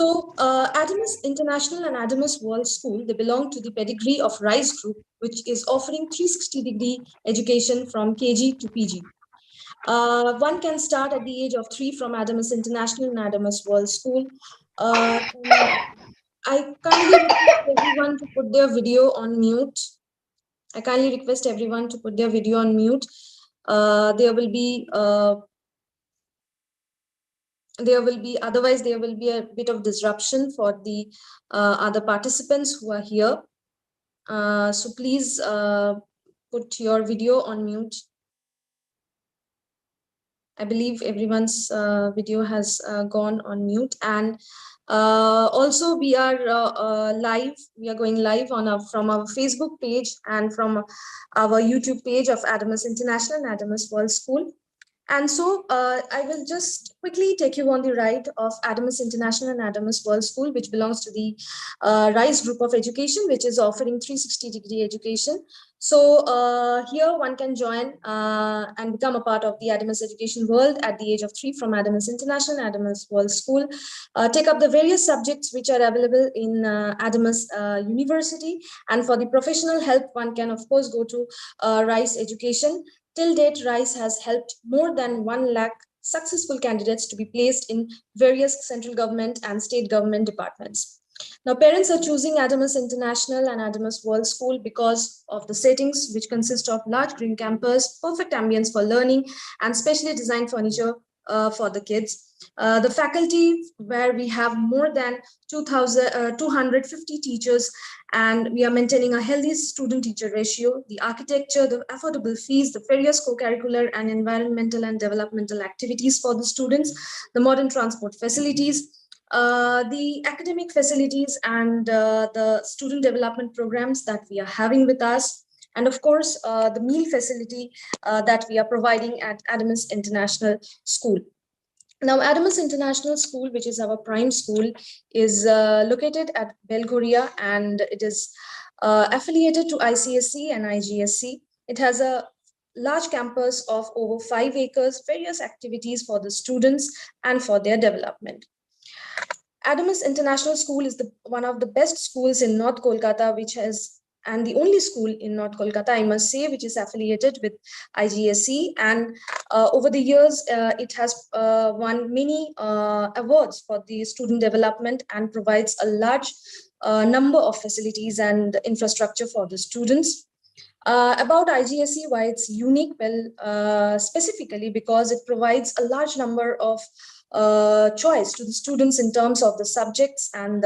Adamus International and Adamus World School, they belong to the pedigree of RISE Group, which is offering 360-degree education from KG to PG. One can start at the age of 3 from Adamus International and Adamus World School. I kindly request everyone to put their video on mute. I kindly request everyone to put their video on mute. There will be otherwise there will be a bit of disruption for the other participants who are here. So please put your video on mute. I believe everyone's video has gone on mute, and also we are live. We are going live on from our Facebook page and from our YouTube page of Adamus International and Adamus World School. And so I will just quickly take you on the ride of Adamus International and Adamus World School, which belongs to the RISE group of education, which is offering 360-degree education. So here one can join and become a part of the Adamus education world at the age of 3 from Adamus International and Adamus World School. Take up the various subjects which are available in Adamus University. And for the professional help, one can, of course, go to RISE Education. Till date, RISE has helped more than 1 lakh successful candidates to be placed in various central government and state government departments. Now, parents are choosing Adamus International and Adamus World School because of the settings, which consist of large green campus, perfect ambience for learning, and specially designed furniture for the kids. The faculty, where we have more than 250 teachers, and we are maintaining a healthy student-teacher ratio. The architecture, the affordable fees, the various co-curricular and environmental and developmental activities for the students, the modern transport facilities, the academic facilities, and the student development programs that we are having with us, and of course, the meal facility that we are providing at Adamus International School. Now, Adamus International School, which is our prime school, is located at Belgorria, and it is affiliated to ICSC and IGSC. It has a large campus of over 5 acres, various activities for the students and for their development. Adamus International School is one of the best schools in North Kolkata, and the only school in North Kolkata, I must say, which is affiliated with IGSC. And over the years, it has won many awards for the student development and provides a large number of facilities and infrastructure for the students. About IGSC, why it's unique? Well, specifically because it provides a large number of choice to the students in terms of the subjects and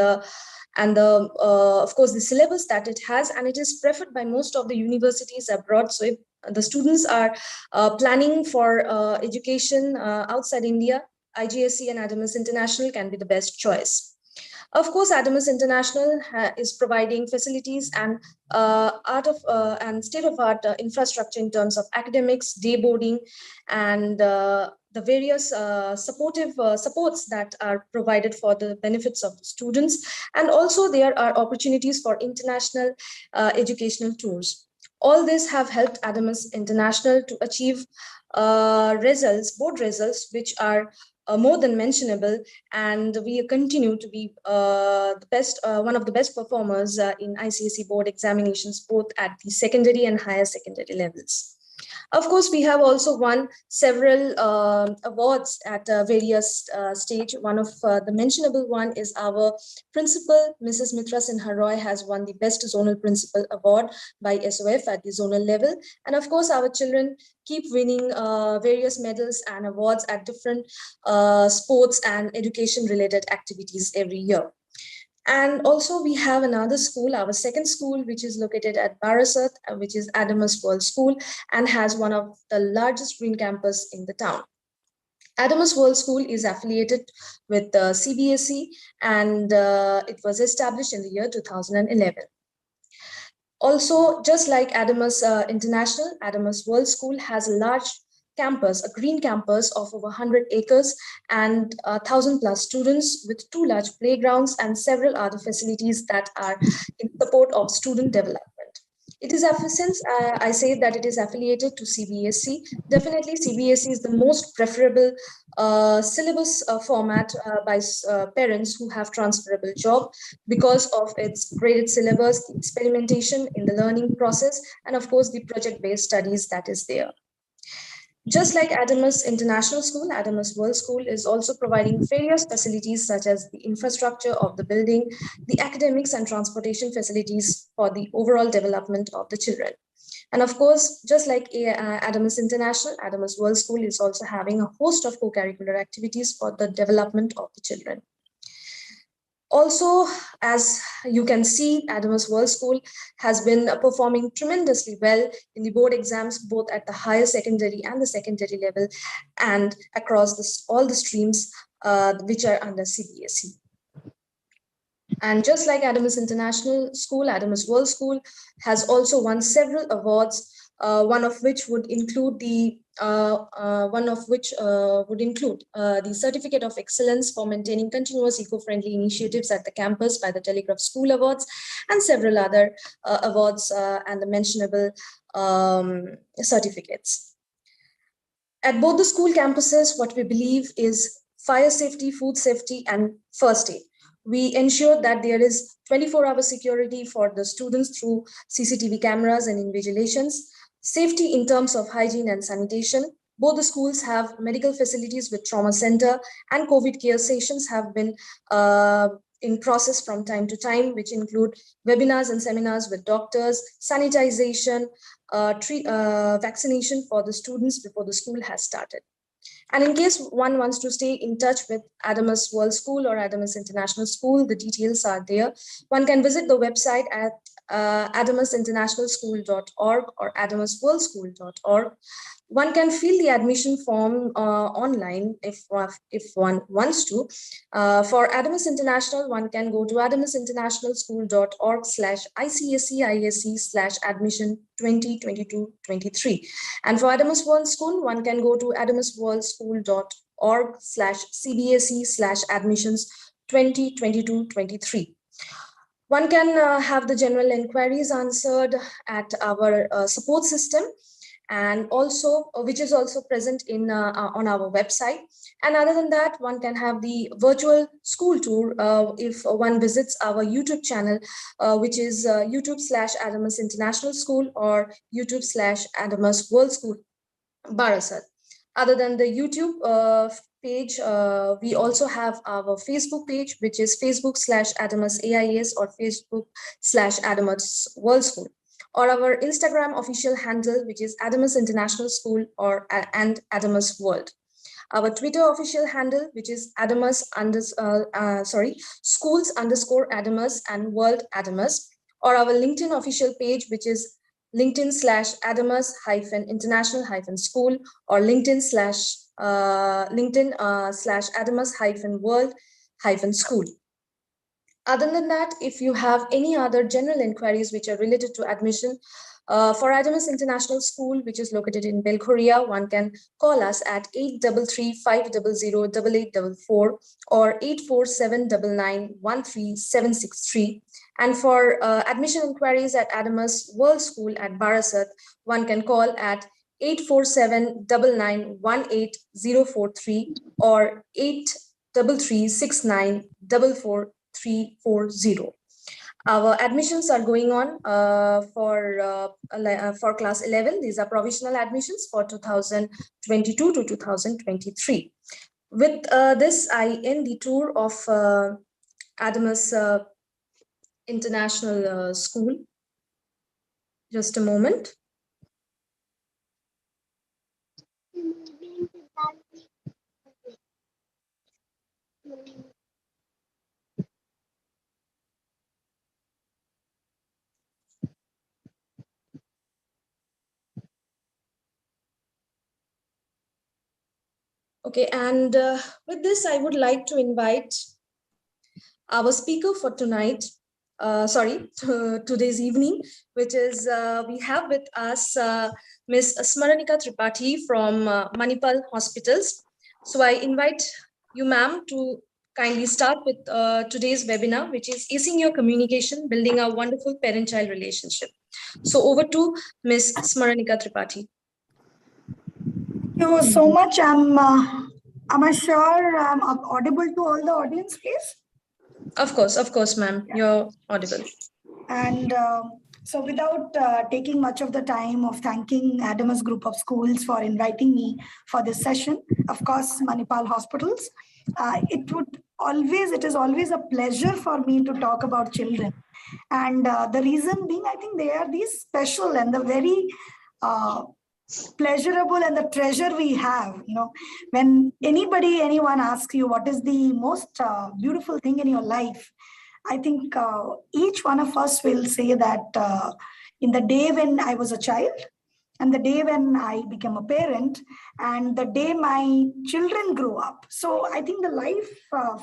of course the syllabus that it has, and it is preferred by most of the universities abroad. So if the students are planning for education outside India, IGSC and Adamus International can be the best choice. Of course, Adamus International is providing facilities and state-of-art infrastructure in terms of academics, day boarding, and the various supports that are provided for the benefits of the students. And also there are opportunities for international educational tours. All this have helped Adamus International to achieve board results, which are more than mentionable, and we continue to be one of the best performers in ICSE board examinations, both at the secondary and higher secondary levels. Of course, we have also won several awards at various stage. One of the mentionable one is our principal, Mrs. Mitra Sinha Roy, has won the Best Zonal Principal Award by SOF at the zonal level. And of course, our children keep winning various medals and awards at different sports and education-related activities every year. And also we have another school, our second school, which is located at Barasat, which is Adamus World School, and has one of the largest green campus in the town. Adamus World School is affiliated with CBSE, and it was established in the year 2011. Also, just like Adamus International, Adamus World School has a large campus, a green campus of over 100 acres and 1,000 plus students, with 2 large playgrounds and several other facilities that are in support of student development. It is since I say that it is affiliated to CBSE. Definitely, CBSE is the most preferable syllabus format by parents who have transferable job because of its graded syllabus, the experimentation in the learning process, and of course the project-based studies that is there. Just like Adamus International School, Adamus World School is also providing various facilities such as the infrastructure of the building, the academics and transportation facilities for the overall development of the children. And of course, just like Adamus International, Adamus World School is also having a host of co-curricular activities for the development of the children. Also, as you can see, Adamus World School has been performing tremendously well in the board exams, both at the higher secondary and the secondary level, and across all the streams which are under CBSE. And just like Adamus International School, Adamus World School has also won several awards, one of which would include the Certificate of Excellence for Maintaining Continuous Eco-Friendly Initiatives at the Campus by the Telegraph School Awards, and several other awards and the mentionable certificates. At both the school campuses, what we believe is fire safety, food safety, and first aid. We ensure that there is 24-hour security for the students through CCTV cameras and invigilations, safety in terms of hygiene and sanitation. Both the schools have medical facilities with trauma center, and COVID care sessions have been in process from time to time, which include webinars and seminars with doctors, sanitization, vaccination for the students before the school has started. And in case one wants to stay in touch with Adamus World School or Adamus International School, the details are there. One can visit the website at adamusinternationalschool.org or adamusworldschool.org. One can fill the admission form online if one wants to. For Adamus International, one can go to adamusinternationalschool.org/ICSE/ISE/admission 2022-23. And for Adamus World School, one can go to adamusworldschool.org/CBSE/admissions 2022-23. One can have the general inquiries answered at our support system, and also which is also present in on our website. And other than that, one can have the virtual school tour if one visits our YouTube channel, which is YouTube/Adamus International School or YouTube/Adamus World School, Barasat. Other than the YouTube page, we also have our Facebook page, which is Facebook/Adamus AIS or Facebook/Adamus World School, or our Instagram official handle, which is Adamus International School and Adamus World. Our Twitter official handle, which is schools_Adamus and World Adamus, or our LinkedIn official page, which is LinkedIn/Adamus-International-School or LinkedIn/Adamus-World-School. Other than that, if you have any other general inquiries which are related to admission for Adamus International School, which is located in Belgorria, one can call us at 833-500-8844 or 84799-13763. And for admission inquiries at Adamus World School at Barasat, one can call at 84799-18043 or 8336944. Our admissions are going on for class 11. These are provisional admissions for 2022 to 2023. With this, I end the tour of Adamus International School. Just a moment. Okay, and with this, I would like to invite our speaker for tonight, today's evening, which is we have with us Ms. Smaranika Tripathi from Manipal Hospitals. So I invite you, ma'am, to kindly start with today's webinar, which is Acing Your Communication, Building a Wonderful Parent-Child Relationship. So over to Ms. Smaranika Tripathi. Thank you so much. Am I sure I'm audible to all the audience, please? Of course, ma'am. Yeah. You're audible. And so without taking much of the time of thanking Adamus Group of Schools for inviting me for this session, of course, Manipal Hospitals, it is always a pleasure for me to talk about children. And the reason being, I think they are these special and the very pleasurable and the treasure we have. When anyone asks you what is the most beautiful thing in your life, I think each one of us will say that in the day when I was a child, and the day when I became a parent, and the day my children grew up. So I think the life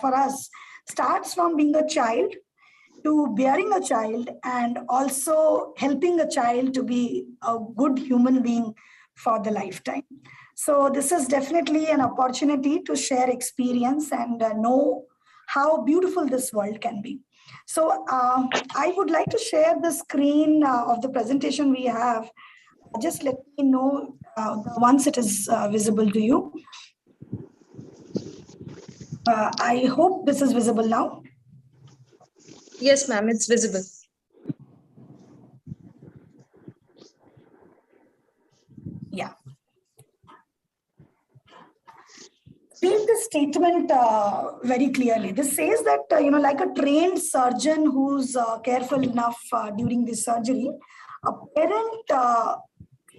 for us starts from being a child to bearing a child and also helping a child to be a good human being for the lifetime. So this is definitely an opportunity to share experience and know how beautiful this world can be. So I would like to share the screen of the presentation we have. Just let me know once it is visible to you. I hope this is visible now. Yes, ma'am, it's visible. Yeah. Read the statement very clearly. This says that, like a trained surgeon who's careful enough during this surgery, a parent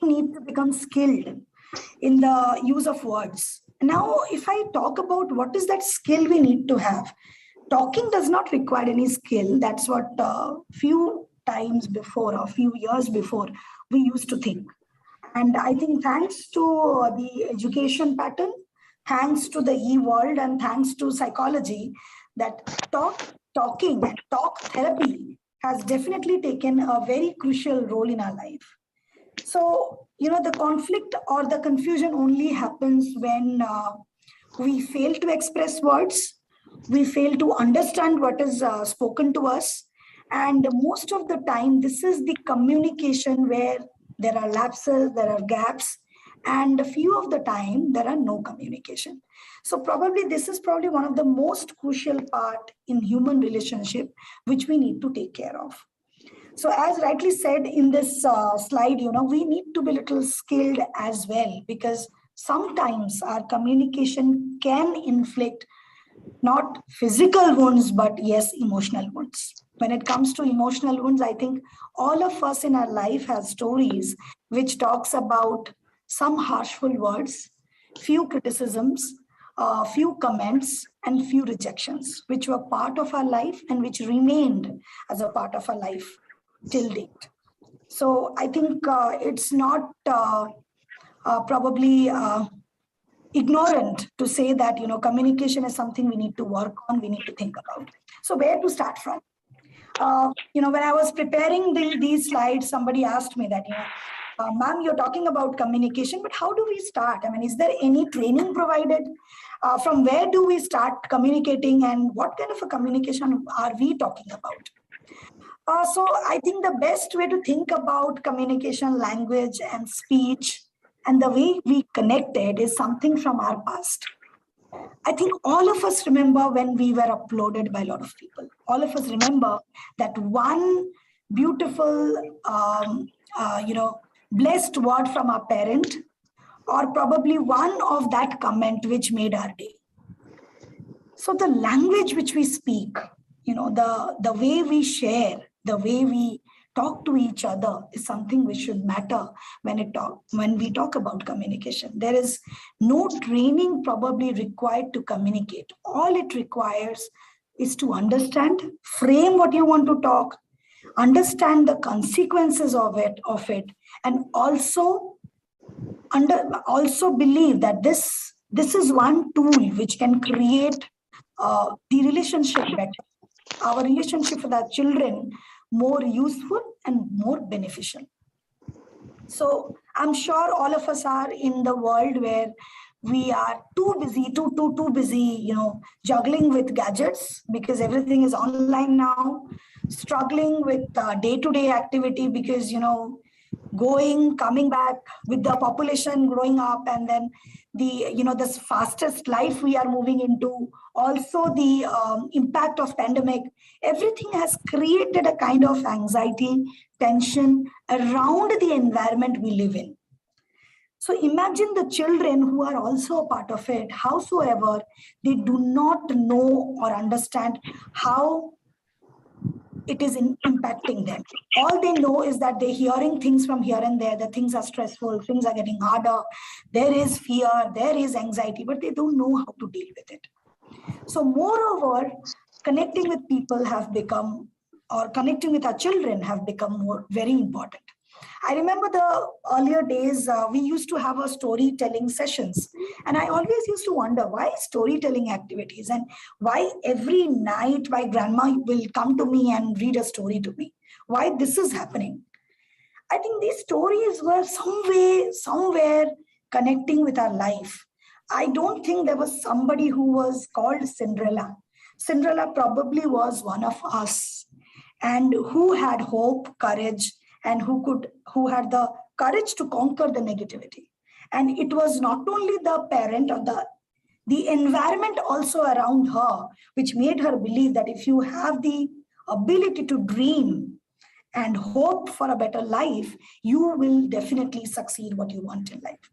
need to become skilled in the use of words. Now, if I talk about what is that skill we need to have, talking does not require any skill. That's what few times before or few years before we used to think. And I think thanks to the education pattern, thanks to the e-world, and thanks to psychology, that talking and talk therapy has definitely taken a very crucial role in our life. So, the conflict or the confusion only happens when we fail to express words, we fail to understand what is spoken to us. And most of the time, this is the communication where there are lapses, there are gaps, and a few of the time, there are no communication. So probably this is probably one of the most crucial part in human relationship, which we need to take care of. So as rightly said in this slide, we need to be a little skilled as well, because sometimes our communication can inflict not physical wounds, but yes, emotional wounds. When it comes to emotional wounds, I think all of us in our life have stories which talks about some harshful words, few criticisms, few comments, and few rejections, which were part of our life and which remained as a part of our life till date. So I think it's not probably ignorant to say that communication is something we need to work on, we need to think about. So where to start from? When I was preparing these slides, somebody asked me that, ma'am, you're talking about communication, but how do we start? I mean, is there any training provided? From where do we start communicating, and what kind of a communication are we talking about? So I think the best way to think about communication, language, and speech, and the way we connected is something from our past. I think all of us remember when we were uploaded by a lot of people. All of us remember that one beautiful, blessed word from our parent, or probably one of that comment which made our day. So the language which we speak, the way we share, the way we talk to each other is something which should matter when we talk about communication. There is no training probably required to communicate. All it requires is to understand, frame what you want to talk, understand the consequences of it, and also believe that this is one tool which can create the relationship better, our relationship with our children more useful and more beneficial. So I'm sure all of us are in the world where we are too busy, too busy, juggling with gadgets because everything is online now, struggling with day-to-day activity because, going, coming back with the population growing up, and then this fastest life we are moving into, also the impact of pandemic, everything has created a kind of anxiety, tension around the environment we live in. So imagine the children who are also a part of it, howsoever they do not know or understand how it is impacting them. All they know is that they're hearing things from here and there, that things are stressful, things are getting harder, there is fear, there is anxiety, but they don't know how to deal with it. So moreover, connecting with people have become, or connecting with our children have become more very important. I remember the earlier days, we used to have a storytelling sessions. And I always used to wonder why storytelling activities and why every night my grandma will come to me and read a story to me. Why this is happening. I think these stories were somewhere connecting with our life. I don't think there was somebody who was called Cinderella. Cinderella probably was one of us, and who had hope, courage, and who had the courage to conquer the negativity. And it was not only the parent or the environment also around her, which made her believe that if you have the ability to dream and hope for a better life, you will definitely succeed what you want in life.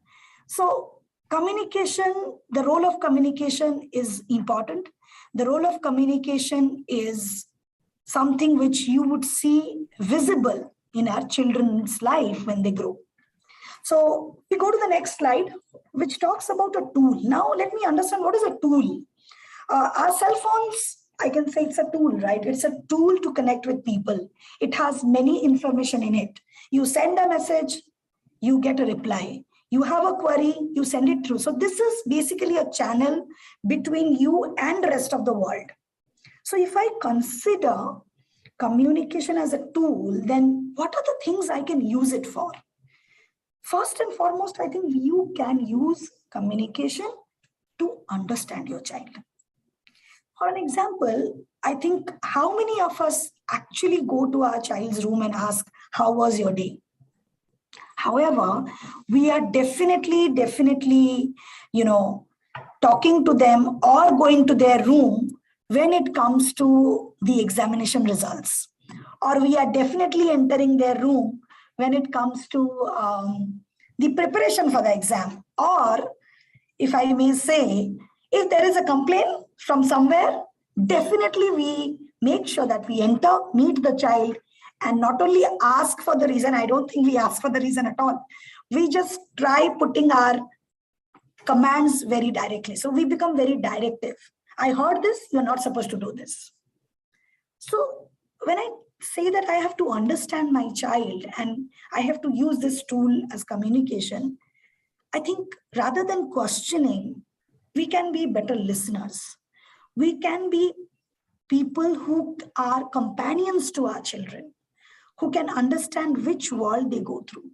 So communication, the role of communication is important. The role of communication is something which you would see visible in our children's life when they grow. So we go to the next slide, which talks about a tool. Now let me understand what is a tool. Our cell phones, I can say it's a tool, right? It's a tool to connect with people. It has many information in it. You send a message, you get a reply. You have a query, you send it through. So this is basically a channel between you and the rest of the world. So if I consider communication as a tool, then what are the things I can use it for? First and foremost, I think you can use communication to understand your child. For an example, I think how many of us actually go to our child's room and ask, how was your day? However, we are definitely, talking to them or going to their room when it comes to the examination results. Or we are definitely entering their room when it comes to the preparation for the exam. Or if I may say, if there is a complaint from somewhere, definitely we make sure that we enter, meet the child, and not only ask for the reason. I don't think we ask for the reason at all. We just try putting our commands very directly. So we become very directive. I heard this, you're not supposed to do this. So when I say that I have to understand my child and I have to use this tool as communication, I think rather than questioning, we can be better listeners. We can be people who are companions to our children, who can understand which world they go through.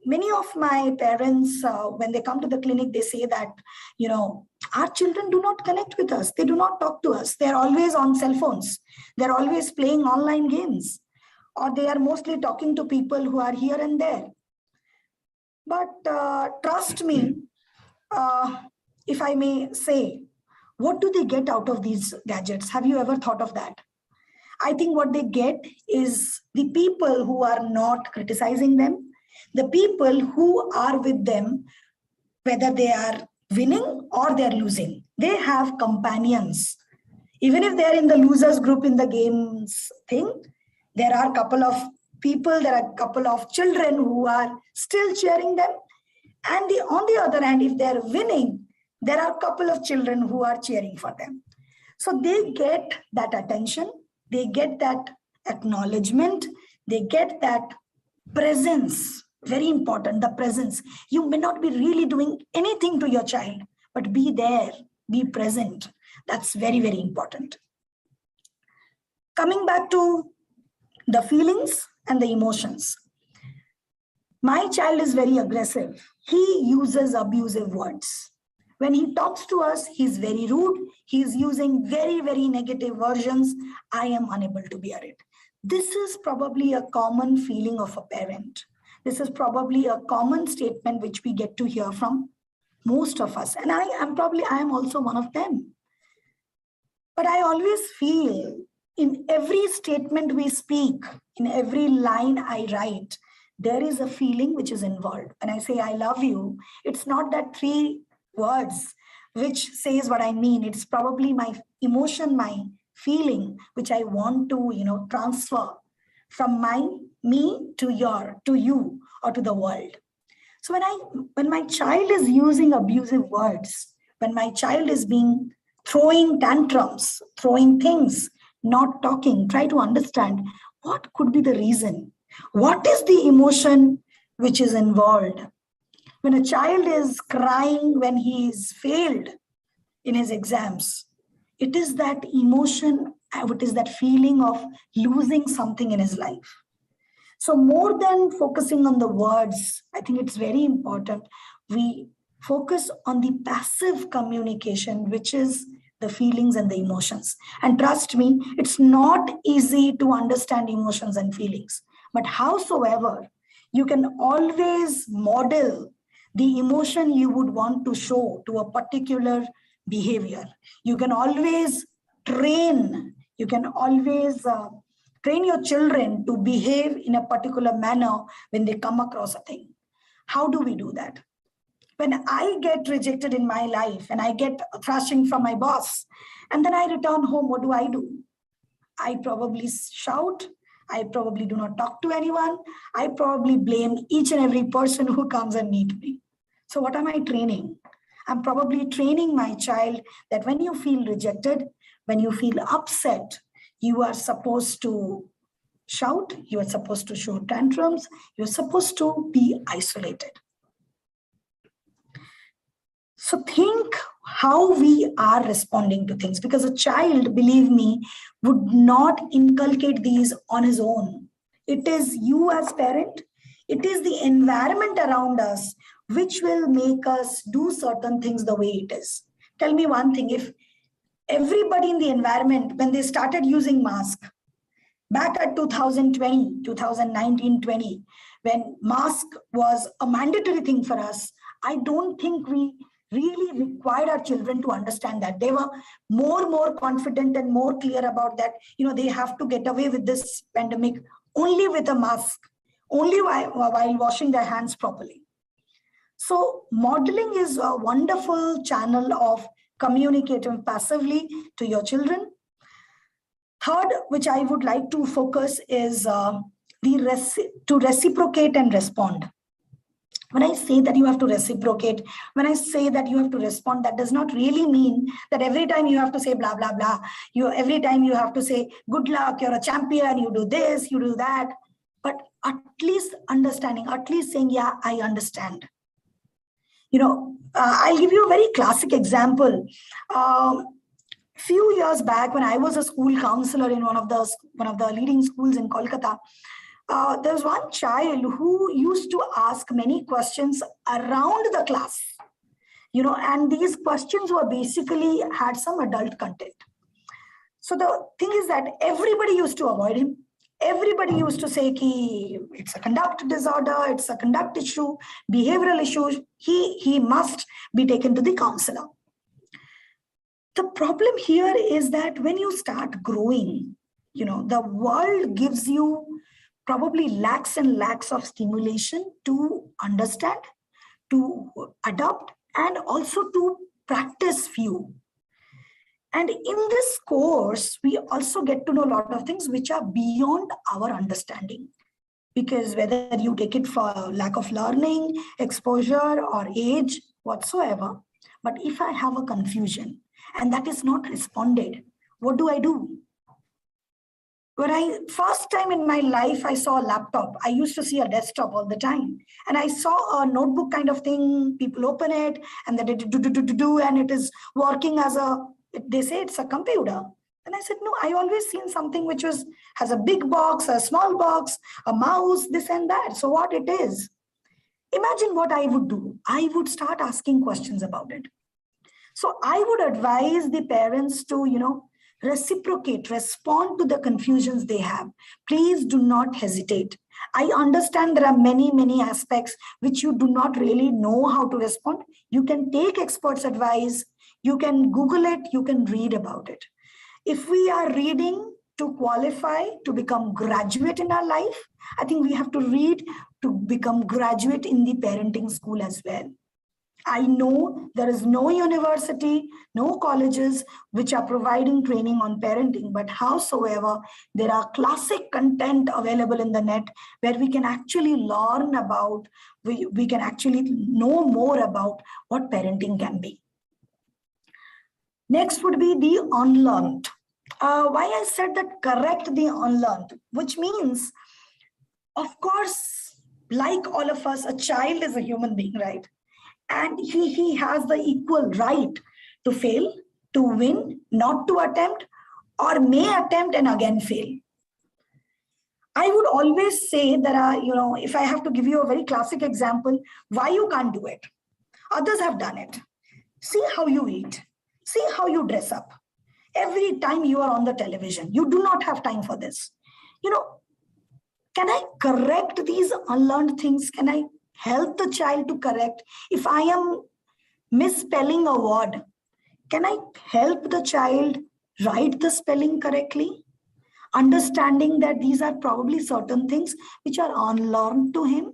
Many of my parents, when they come to the clinic, they say that, our children do not connect with us. They do not talk to us. They're always on cell phones. They're always playing online games, or they are mostly talking to people who are here and there. But trust me, if I may say, what do they get out of these gadgets? Have you ever thought of that? I think what they get is the people who are not criticizing them, the people who are with them, whether they are winning or they're losing. They have companions. Even if they're in the losers group in the games thing, there are a couple of people, there are a couple of children who are still cheering them. And on the other hand, if they're winning, there are a couple of children who are cheering for them. So they get that attention, they get that acknowledgement, they get that presence. Very important, the presence. You may not be really doing anything to your child, but be there, be present. That's very important. Coming back to the feelings and the emotions. My child is very aggressive. he uses abusive words. When he talks to us, he's very rude. He's using very, very negative versions. I am unable to bear it. This is probably a common feeling of a parent. This is probably a common statement which we get to hear from most of us. And I am also one of them. But I always feel in every statement we speak, in every line I write, there is a feeling which is involved. When I say I love you, it's not that three words which says what I mean. It's probably my emotion, my feeling, which I want to, transfer from me to you or to the world. So when my child is using abusive words, when my child is throwing tantrums, throwing things, not talking, try to understand what could be the reason. What is the emotion which is involved? When a child is crying when he's failed in his exams, it is that emotion, it is that feeling of losing something in his life. So more than focusing on the words, I think it's very important we focus on the passive communication, which is the feelings and the emotions. And trust me, it's not easy to understand emotions and feelings. But howsoever, you can always model the emotion you would want to show to a particular behavior. You can always train, you can always train your children to behave in a particular manner when they come across a thing. How do we do that? When I get rejected in my life and I get a thrashing from my boss, and then I return home, what do? I probably shout. I probably do not talk to anyone. I probably blame each and every person who comes and meet me. So what am I training? I'm probably training my child that when you feel rejected, when you feel upset, you are supposed to shout, you are supposed to show tantrums, you're supposed to be isolated. So think how we are responding to things, because a child, believe me, would not inculcate these on his own. It is you as parent, it is the environment around us which will make us do certain things the way it is. Tell me one thing, if everybody in the environment, when they started using mask, back at 2020, 2019, 20, when mask was a mandatory thing for us, I don't think we really required our children to understand that. They were more confident and more clear about that. They have to get away with this pandemic only with a mask, only while washing their hands properly. So modeling is a wonderful channel of communicating passively to your children. Third, which I would like to focus is to reciprocate and respond. When I say that you have to reciprocate, when I say that you have to respond, that does not really mean that every time you have to say blah, blah, blah. Every time you have to say, good luck, you're a champion, you do this, you do that. But at least understanding, at least saying, yeah, I understand. I'll give you a very classic example. Few years back, when I was a school counselor in one of the leading schools in Kolkata, there was one child who used to ask many questions around the class, and these questions were basically had some adult content. So the thing is that everybody used to avoid him. Everybody used to say it's a conduct disorder, it's a conduct issue, behavioral issues. He must be taken to the counselor. The problem here is that when you start growing, the world gives you probably lakhs and lakhs of stimulation to understand, to adopt, and also to practice few. And in this course, we also get to know a lot of things which are beyond our understanding. Because whether you take it for lack of learning, exposure, or age, whatsoever, but if I have a confusion and that is not responded, what do? When first time in my life, I saw a laptop. I used to see a desktop all the time. And I saw a notebook kind of thing. People open it and then it do, and it is working as they say it's a computer. And I said, no, I always seen something which has a big box, a small box, a mouse, this and that. So what it is? Imagine what I would do. I would start asking questions about it. So I would advise the parents to, reciprocate, respond to the confusions they have. Please do not hesitate. I understand there are many, many aspects which you do not really know how to respond. You can take experts' advice, you can Google it, you can read about it. If we are reading to qualify to become graduate in our life, I think we have to read to become graduate in the parenting school as well. I know there is no university, no colleges which are providing training on parenting, but howsoever, there are classic content available in the net where we can actually learn about, we can actually know more about what parenting can be. Next would be the unlearned. Why I said that correct the unlearned, which means, of course, like all of us, a child is a human being, right? And he has the equal right to fail, to win, not to attempt, or may attempt and again fail. I would always say that, if I have to give you a very classic example, why you can't do it. Others have done it. See how you eat. See how you dress up. Every time you are on the television, you do not have time for this. Can I correct these unlearned things? Can I help the child to correct? If I am misspelling a word, can I help the child write the spelling correctly? Understanding that these are probably certain things which are unlearned to him.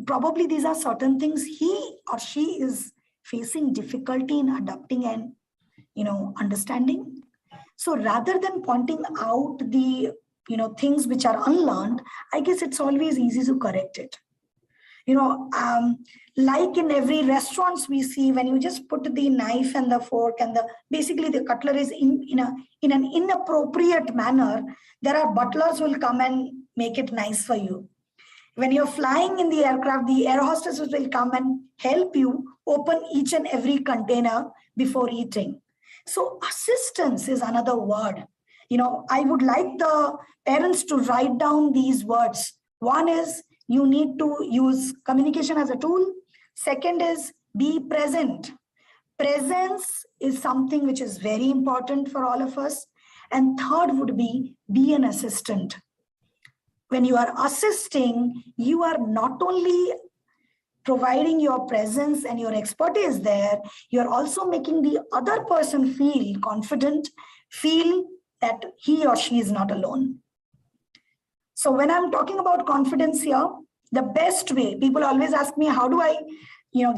Probably these are certain things he or she is facing difficulty in adapting and, understanding. So rather than pointing out the, things which are unlearned, I guess it's always easy to correct it. Like in every restaurants we see, when you just put the knife and the fork and basically the cutlery is in an inappropriate manner, there are butlers will come and make it nice for you. When you're flying in the aircraft, the air hostesses will come and help you open each and every container before eating. So assistance is another word. I would like the parents to write down these words. One is, you need to use communication as a tool. Second is, be present. Presence is something which is very important for all of us. And third would be an assistant. When you are assisting, you are not only providing your presence and your expertise there, you're also making the other person feel confident, feel that he or she is not alone. So when I'm talking about confidence here, the best way, people always ask me, how do I,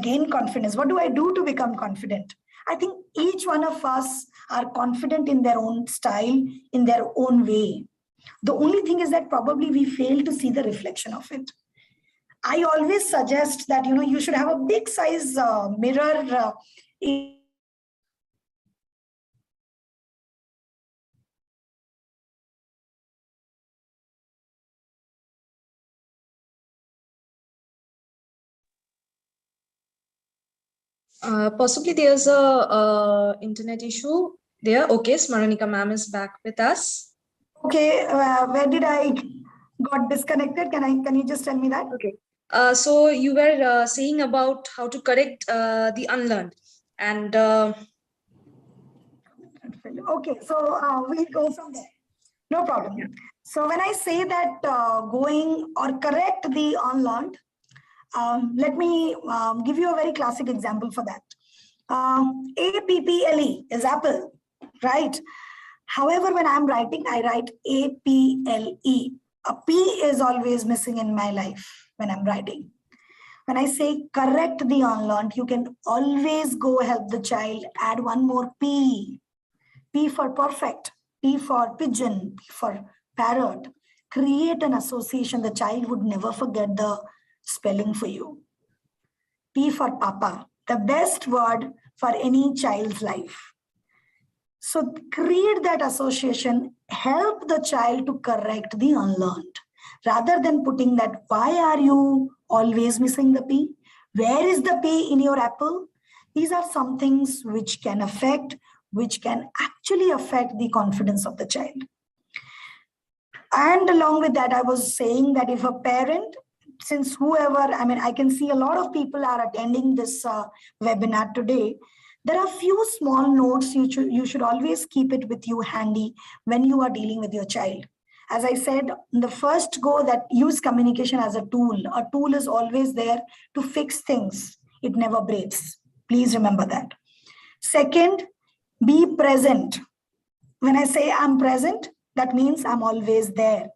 gain confidence? What do I do to become confident? I think each one of us are confident in their own style, in their own way. The only thing is that probably we fail to see the reflection of it. I always suggest that, you should have a big size mirror Possibly there's a internet issue there. Okay, Smaranika ma'am is back with us. Okay, where did I got disconnected? Can you just tell me that? Okay. So you were saying about how to correct the unlearned, and okay, so we'll go from there. No problem. Yeah. So when I say that going or correct the unlearned, let me give you a very classic example for that. APPLE is apple, right? However, when I'm writing, I write APLE. A P is always missing in my life when I'm writing. When I say correct the unlearned, you can always go help the child, add one more P. P for perfect, P for pigeon, P for parrot. Create an association. The child would never forget the spelling for you. P for papa, the best word for any child's life. So create that association, help the child to correct the unlearned. Rather than putting that, why are you always missing the P? Where is the P in your apple? These are some things which can actually affect the confidence of the child. And along with that, I was saying that if a parent since whoever, I can see a lot of people are attending this webinar today. There are few small notes you should always keep it with you handy when you are dealing with your child. As I said, the first go, that use communication as a tool. A tool is always there to fix things. It never breaks. Please remember that. Second, be present. When I say I'm present, that means I'm always there.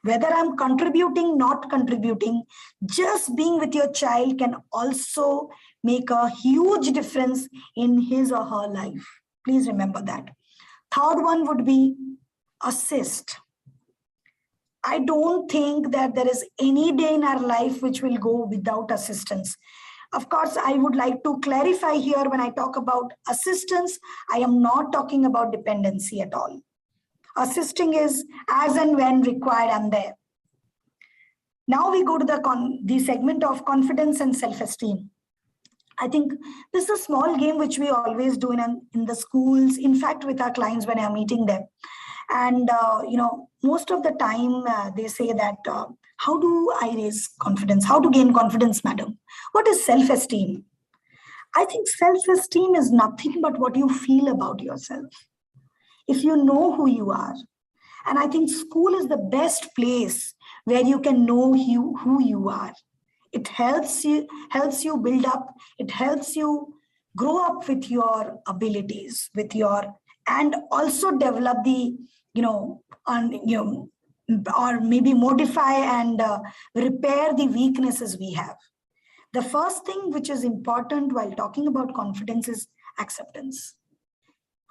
Whether I'm contributing, not contributing, just being with your child can also make a huge difference in his or her life. Please remember that. Third one would be assist. I don't think that there is any day in our life which will go without assistance. Of course, I would like to clarify here, when I talk about assistance, I am not talking about dependency at all. Assisting is as and when required, I'm there. Now we go to the segment of confidence and self-esteem. I think this is a small game which we always do in the schools, in fact, with our clients when I'm meeting them. And, most of the time they say that, how do I raise confidence? How to gain confidence, madam? What is self-esteem? I think self-esteem is nothing but what you feel about yourself. If you know who you are. And I think school is the best place where you can know who you are. It helps you build up. It helps you grow up with your abilities, and also develop or maybe modify and repair the weaknesses we have. The first thing which is important while talking about confidence is acceptance.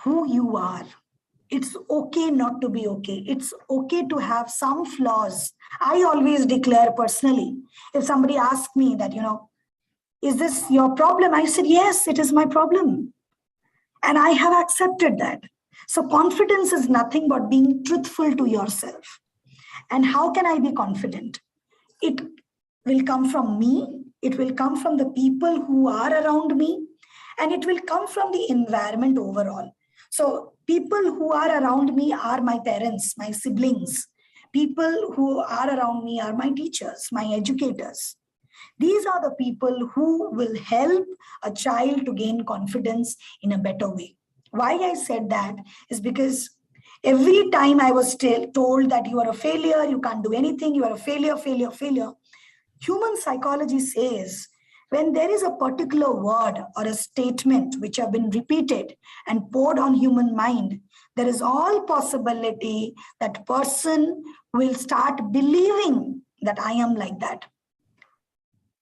Who you are. It's okay not to be okay. It's okay to have some flaws. I always declare personally, if somebody asks me that, is this your problem? I said, yes, it is my problem. And I have accepted that. So confidence is nothing but being truthful to yourself. And how can I be confident? It will come from me. It will come from the people who are around me. And it will come from the environment overall. So people who are around me are my parents, my siblings. People who are around me are my teachers, my educators. These are the people who will help a child to gain confidence in a better way. Why I said that is because every time I was told that you are a failure, you can't do anything, you are a failure, human psychology says when there is a particular word or a statement which have been repeated and poured on human mind, there is all possibility that person will start believing that I am like that.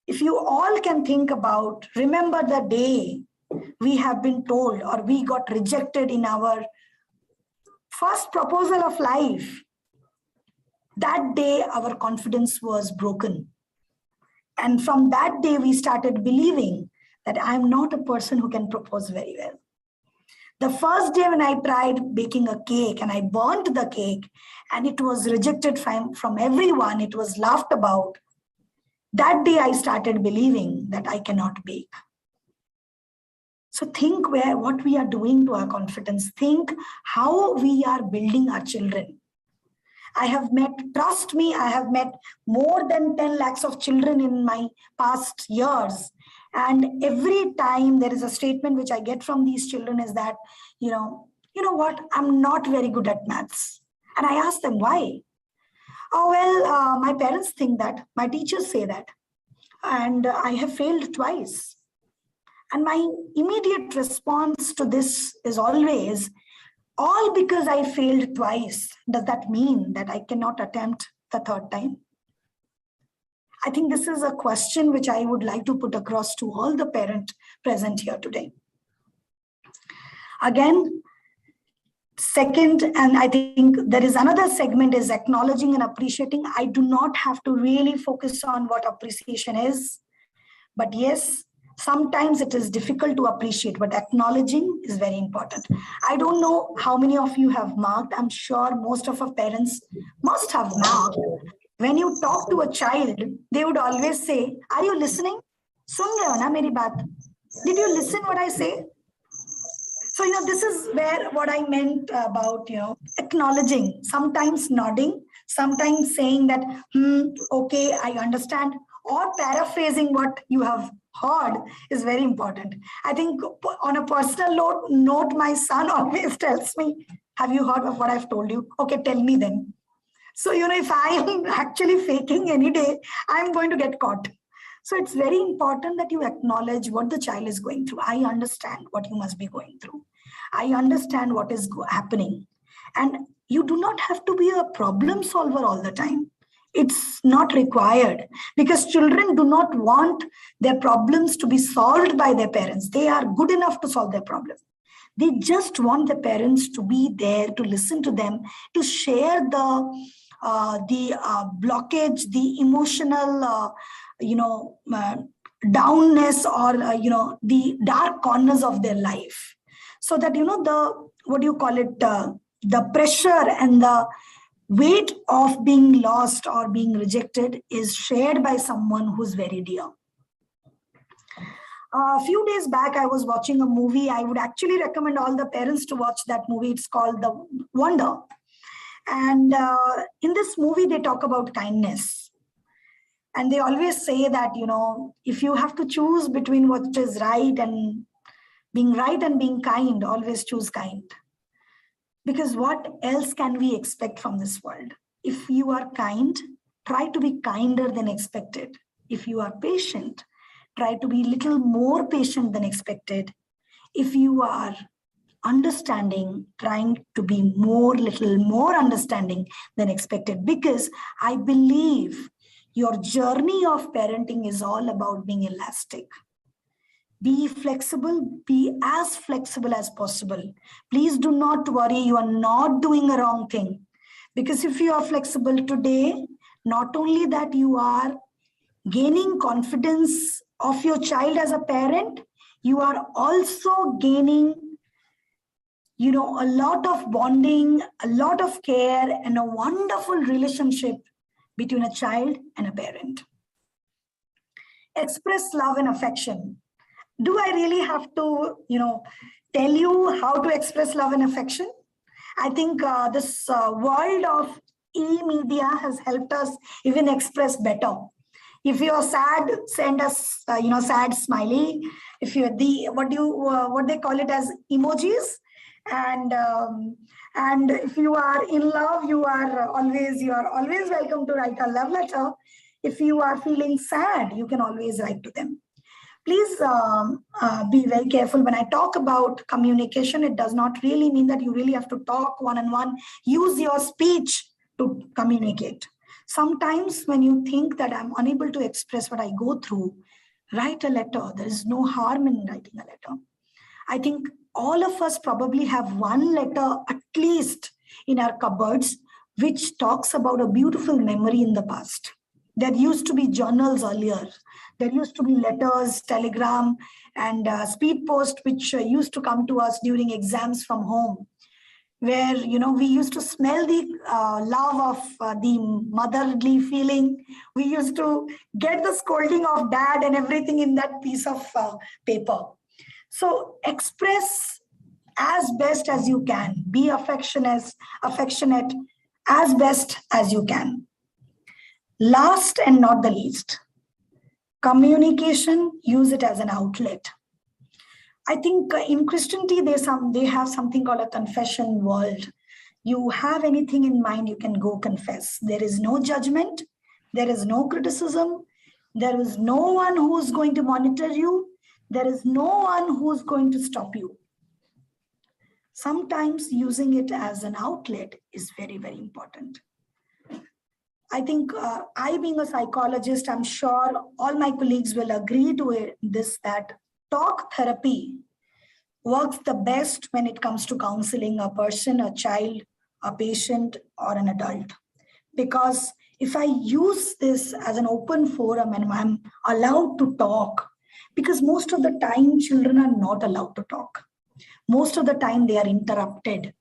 If you all can think about, remember the day we have been told or we got rejected in our first proposal of life, that day our confidence was broken. And from that day, we started believing that I'm not a person who can propose very well. The first day when I tried baking a cake and I burnt the cake and it was rejected from everyone, it was laughed about. That day I started believing that I cannot bake. So think what we are doing to our confidence. Think how we are building our children. Trust me, I have met more than 10 lakhs of children in my past years. And every time there is a statement which I get from these children is that, you know what, I'm not very good at maths. And I ask them why. Oh, well, my parents think that, my teachers say that, and I have failed twice. And my immediate response to this is always, all because I failed twice, does that mean that I cannot attempt the third time? I think this is a question which I would like to put across to all the parents present here today. Again, second, and I think there is another segment, is acknowledging and appreciating. I do not have to really focus on what appreciation is, but yes, sometimes it is difficult to appreciate, but acknowledging is very important. I don't know how many of you have marked. I'm sure most of our parents must have marked. When you talk to a child, they would always say, are you listening? Sun rahe ho na meri baat? Did you listen what I say? So, this is where what I meant about, acknowledging, sometimes nodding, sometimes saying that, okay, I understand, or paraphrasing what you have heard is very important. I think on a personal note, my son always tells me, have you heard of what I've told you? Okay, tell me then. So, if I am actually faking any day, I'm going to get caught. So it's very important that you acknowledge what the child is going through. I understand what you must be going through. I understand what is happening. And you do not have to be a problem solver all the time. It's not required, because children do not want their problems to be solved by their parents. They are good enough to solve their problems. They just want the parents to be there, to listen to them, to share the blockage, the emotional, downness, or the dark corners of their life, so that the, what do you call it, the pressure and the weight of being lost or being rejected is shared by someone who's very dear. A few days back, I was watching a movie. I would actually recommend all the parents to watch that movie. It's called The Wonder. And in this movie, they talk about kindness. And they always say that, if you have to choose between what is right and being kind, always choose kind. Because what else can we expect from this world? If you are kind, try to be kinder than expected. If you are patient, try to be little more patient than expected. If you are understanding, trying to be little more understanding than expected. Because I believe your journey of parenting is all about being elastic. Be flexible, be as flexible as possible. Please do not worry, you are not doing a wrong thing. Because if you are flexible today, not only that you are gaining confidence of your child as a parent, you are also gaining, a lot of bonding, a lot of care, and a wonderful relationship between a child and a parent. Express love and affection. Do I really have to, tell you how to express love and affection? I think this world of e-media has helped us even express better. If you are sad, send us, sad smiley. If you're what they call it as emojis, and if you are in love, you are always welcome to write a love letter. If you are feeling sad, you can always write to them. Please be very careful. When I talk about communication, it does not really mean that you really have to talk one-on-one. Use your speech to communicate. Sometimes when you think that I'm unable to express what I go through, write a letter. There is no harm in writing a letter. I think all of us probably have one letter at least in our cupboards, which talks about a beautiful memory in the past. There used to be journals earlier. There used to be letters, telegram, and speed post, which used to come to us during exams from home, where we used to smell the love of the motherly feeling. We used to get the scolding of dad and everything in that piece of paper. So express as best as you can. Be affectionate as best as you can. Last and not the least, communication, use it as an outlet. I think in Christianity, they have something called a confession world. You have anything in mind, you can go confess. There is no judgment. There is no criticism. There is no one who's going to monitor you. There is no one who's going to stop you. Sometimes using it as an outlet is very, very important. I think I, being a psychologist, I'm sure all my colleagues will agree to this, that talk therapy works the best when it comes to counseling a person, a child, a patient, or an adult. Because if I use this as an open forum and I'm allowed to talk, because most of the time children are not allowed to talk. Most of the time they are interrupted.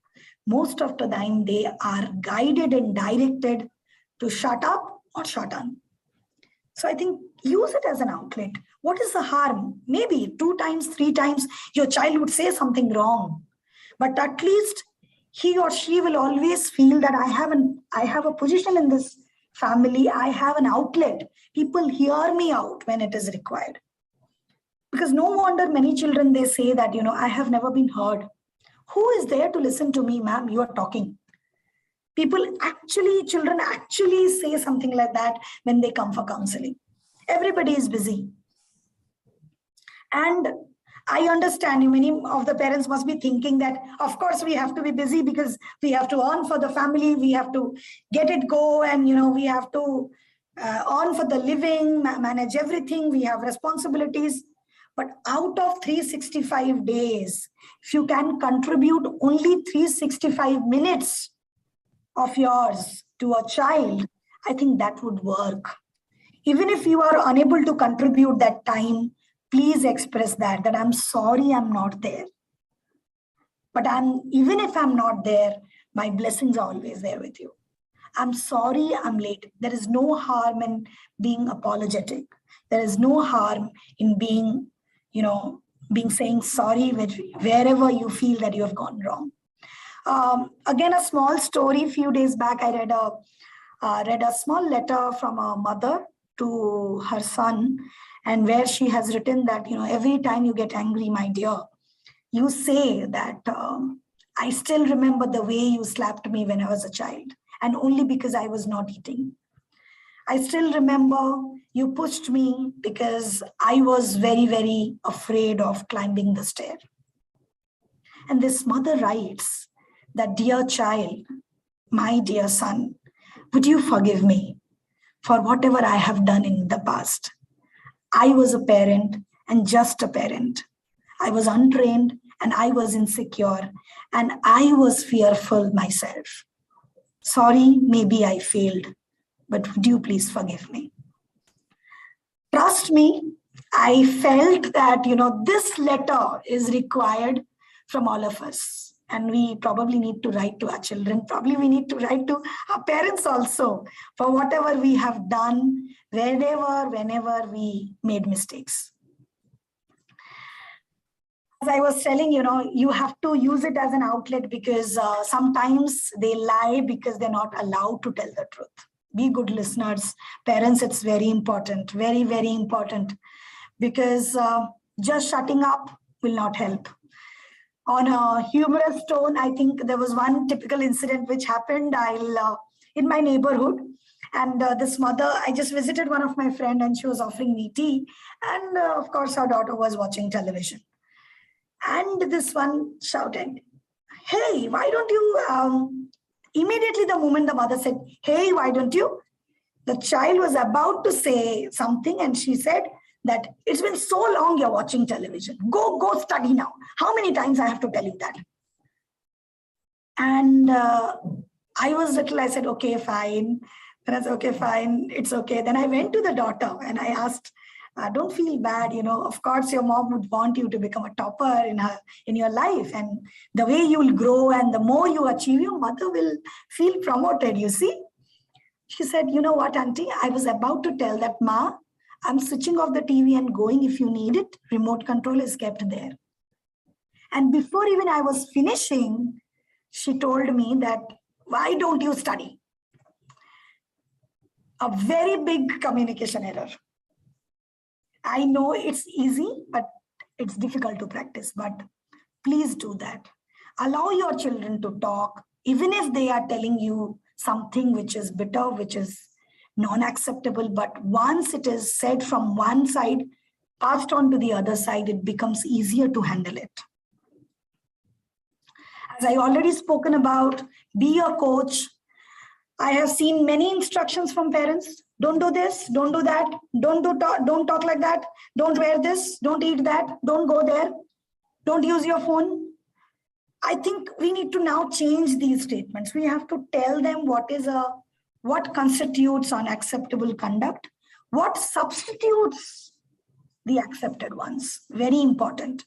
Most of the time they are guided and directed to shut up or shut down. So I think use it as an outlet. What is the harm? Maybe 2 times, 3 times, your child would say something wrong. But at least he or she will always feel that I have a position in this family, I have an outlet. People hear me out when it is required. Because no wonder many children, they say that, I have never been heard. Who is there to listen to me, ma'am? You are talking. Children actually say something like that when they come for counseling. Everybody is busy. And I understand many of the parents must be thinking that, of course, we have to be busy because we have to earn for the family, we have to get it go, and we have to earn for the living, manage everything, we have responsibilities. But out of 365 days, if you can contribute only 365 minutes of yours to a child, I think that would work. Even if you are unable to contribute that time, please express that I'm sorry I'm not there. But even if I'm not there, my blessings are always there with you. I'm sorry I'm late. There is no harm in being apologetic. There is no harm in being saying sorry wherever you feel that you have gone wrong. Again, a small story. A few days back, I read a small letter from a mother to her son, and where she has written that, every time you get angry, my dear, you say that I still remember the way you slapped me when I was a child, and only because I was not eating. I still remember you pushed me because I was very, very afraid of climbing the stair. And this mother writes that, dear child, my dear son, would you forgive me for whatever I have done in the past? I was a parent and just a parent. I was untrained and I was insecure and I was fearful myself. Sorry, maybe I failed, but would you please forgive me? Trust me, I felt that, this letter is required from all of us. And we probably need to write to our children. Probably we need to write to our parents also for whatever we have done, whenever we made mistakes. As I was telling, you have to use it as an outlet because sometimes they lie because they're not allowed to tell the truth. Be good listeners. Parents, it's very important, very, very important, because just shutting up will not help. On a humorous tone, I think there was one typical incident which happened in my neighborhood. And this mother, I just visited one of my friend and she was offering me tea. And of course, her daughter was watching television. And this one shouted, hey, why don't you, immediately the moment the mother said, hey, why don't you? The child was about to say something and she said that it's been so long you're watching television. Go study now. How many times I have to tell you that? And I said, okay, fine. Then I said, okay, fine, it's okay. Then I went to the daughter and I asked, don't feel bad, of course your mom would want you to become a topper in your life, and the way you will grow and the more you achieve, your mother will feel promoted, you see. She said, you know what, auntie, I was about to tell that, Ma, I'm switching off the TV and going if you need it. Remote control is kept there. And before even I was finishing, she told me that, why don't you study? A very big communication error. I know it's easy, but it's difficult to practice. But please do that. Allow your children to talk, even if they are telling you something which is bitter, which is non-acceptable. But once it is said from one side, passed on to the other side, it becomes easier to handle it. As I already spoken about, be a coach. I have seen many instructions from parents. Don't do this, don't do that, don't talk like that, don't wear this, don't eat that, don't go there, don't use your phone. I think we need to now change these statements. We have to tell them what constitutes unacceptable conduct, what substitutes the accepted ones. Very important.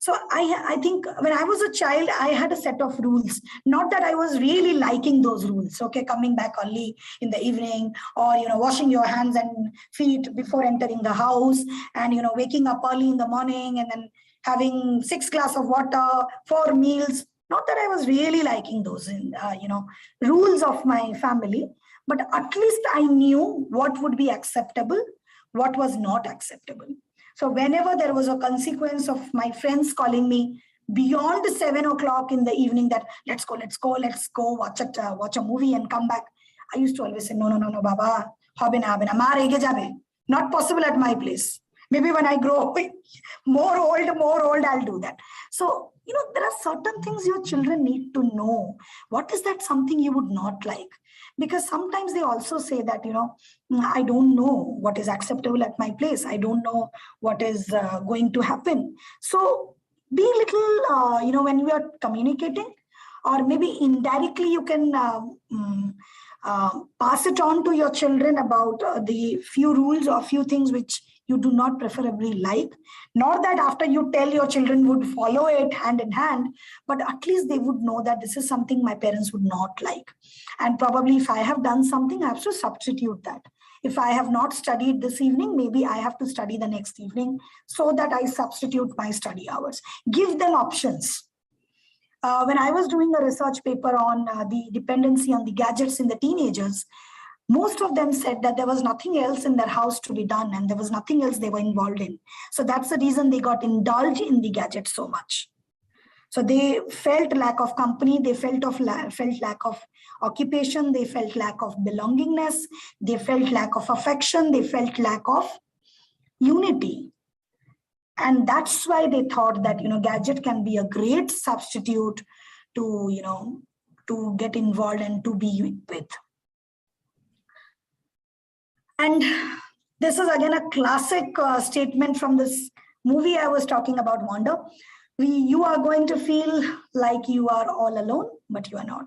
So I think when I was a child, I had a set of rules. Not that I was really liking those rules. Okay, coming back only in the evening, or washing your hands and feet before entering the house, and waking up early in the morning, and then having 6 glasses of water, 4 meals Not that I was really liking those, rules of my family, but at least I knew what would be acceptable, what was not acceptable. So whenever there was a consequence of my friends calling me beyond 7 o'clock in the evening that let's go, watch a movie and come back, I used to always say, no, Baba, not possible at my place. Maybe when I grow more old, I'll do that. So, there are certain things your children need to know. What is that something you would not like? Because sometimes they also say that, I don't know what is acceptable at my place. I don't know what is going to happen. So be little, when we are communicating, or maybe indirectly you can pass it on to your children about the few rules or few things which you do not preferably like. Not that after you tell your children would follow it hand in hand, but at least they would know that this is something my parents would not like. And probably if I have done something, I have to substitute that. If I have not studied this evening, maybe I have to study the next evening so that I substitute my study hours. Give them options. When I was doing a research paper on the dependency on the gadgets in the teenagers, most of them said that there was nothing else in their house to be done and there was nothing else they were involved in. So that's the reason they got indulged in the gadgets so much. So they felt lack of company, they felt lack of occupation, they felt lack of belongingness, they felt lack of affection, they felt lack of unity. And that's why they thought that, gadget can be a great substitute to, to get involved and to be with. And this is again a classic statement from this movie I was talking about, Wonder. You are going to feel like you are all alone, but you are not.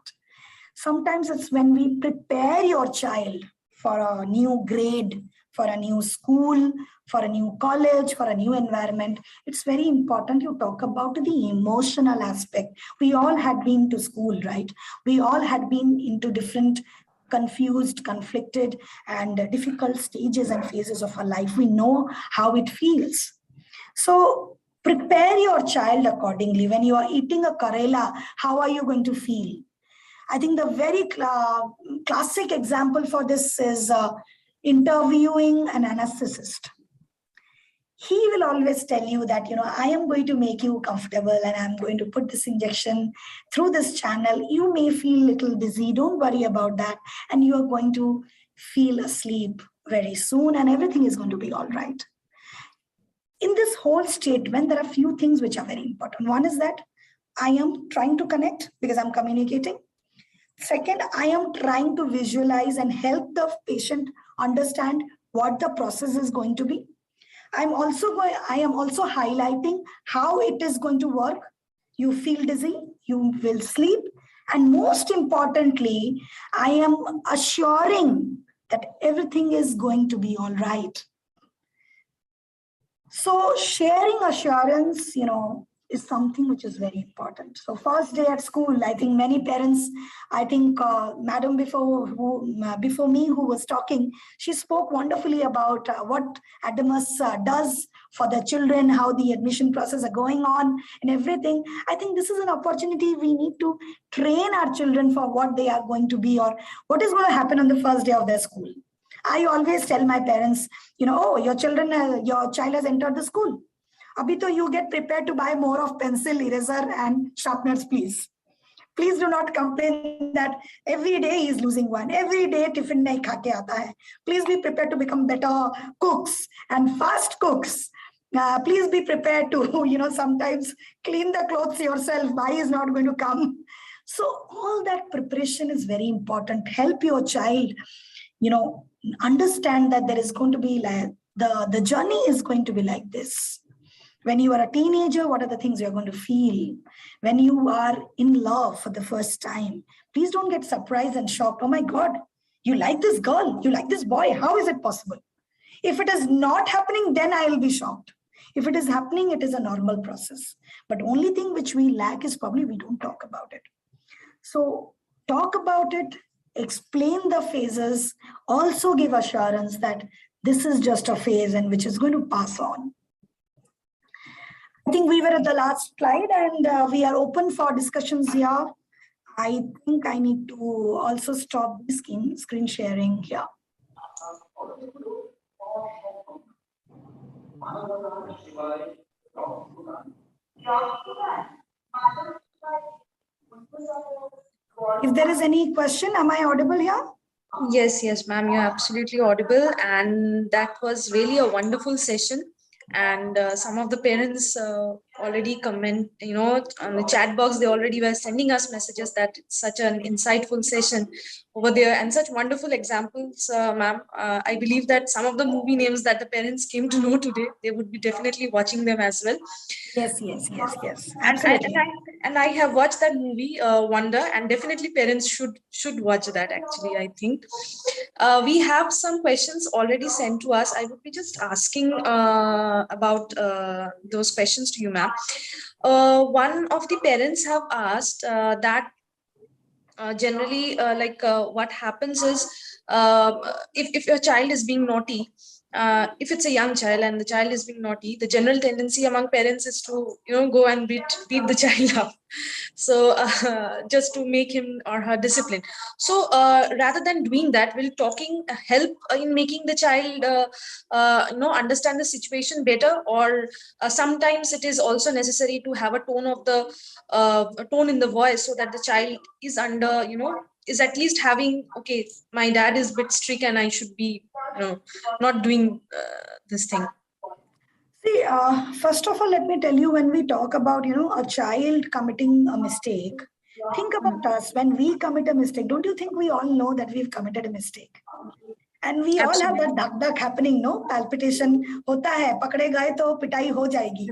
Sometimes it's when we prepare your child for a new grade, for a new school, for a new college, for a new environment, it's very important you talk about the emotional aspect. We all had been to school, right? We all had been into different confused, conflicted, and difficult stages and phases of our life. We know how it feels. So prepare your child accordingly. When you are eating a Karela, how are you going to feel? I think the very classic example for this is interviewing an anesthetist. He will always tell you that, I am going to make you comfortable and I'm going to put this injection through this channel. You may feel a little dizzy. Don't worry about that. And you are going to feel asleep very soon and everything is going to be all right. In this whole statement, there are a few things which are very important. One is that I am trying to connect because I'm communicating. Second, I am trying to visualize and help the patient understand what the process is going to be. I am also highlighting how it is going to work. You feel dizzy, you will sleep. And most importantly, I am assuring that everything is going to be all right. So sharing assurance, is something which is very important. So first day at school, I think many parents, madam before me who was talking, she spoke wonderfully about what Adamus does for the children, how the admission process are going on and everything. I think this is an opportunity we need to train our children for what they are going to be or what is going to happen on the first day of their school. I always tell my parents, your child has entered the school. Abhi you get prepared to buy more of pencil, eraser and sharpeners, please. Please do not complain that every day he is losing one. Every day tiffin nahi kha ke aata hai. Please be prepared to become better cooks and fast cooks. Please be prepared to, sometimes clean the clothes yourself. Bhai is not going to come. So all that preparation is very important. Help your child, understand that there is going to be like, the journey is going to be like this. When you are a teenager, what are the things you're going to feel? When you are in love for the first time, please don't get surprised and shocked. Oh my God, you like this girl, you like this boy. How is it possible? If it is not happening, then I will be shocked. If it is happening, it is a normal process. But only thing which we lack is probably we don't talk about it. So talk about it, explain the phases, also give assurance that this is just a phase and which is going to pass on. think we were at the last slide, and we are open for discussions here. I think I need to also stop the screen sharing here. If there is any question, am I audible here? Yes, ma'am, you're absolutely audible, and that was really a wonderful session. And some of the parents already comment, on the chat box. They already were sending us messages that it's such an insightful session over there, and such wonderful examples, ma'am. I believe that some of the movie names that the parents came to know today, they would be definitely watching them as well. Yes, and absolutely. I have watched that movie, Wonder, and definitely parents should watch that. Actually, I think we have some questions already sent to us. I would be just asking about those questions to you, ma'am. One of the parents have asked that generally, what happens is, if your child is being naughty, if it's a young child and the child is being naughty, the general tendency among parents is to go and beat the child up, so just to make him or her disciplined. So rather than doing that, will talking help in making the child understand the situation better, or sometimes it is also necessary to have a tone of the a tone in the voice, so that the child is under, is at least having, okay, my dad is a bit strict and I should be, not doing this thing. See, first of all, let me tell you, when we talk about, a child committing a mistake, think about us. When we commit a mistake, don't you think we all know that we've committed a mistake? And we all have that duck happening, no? Palpitation hota hai, pakde gaye to pitai ho jayegi.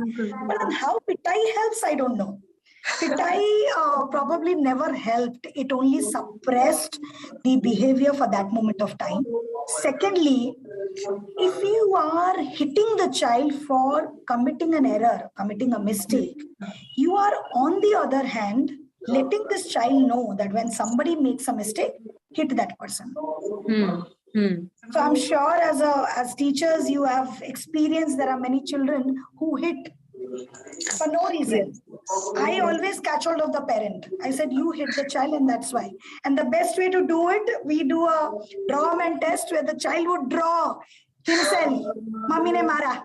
But then how pitai helps, I don't know. Pitai probably never helped. It only suppressed the behavior for that moment of time. Secondly, if you are hitting the child for committing an error, committing a mistake, you are, on the other hand, letting this child know that when somebody makes a mistake, hit that person. So I'm sure as teachers, you have experienced there are many children who hit for no reason. I always catch hold of the parent. I said, you hit the child and that's why. And the best way to do it, we do a draw and test where the child would draw himself. Mummy ne mara.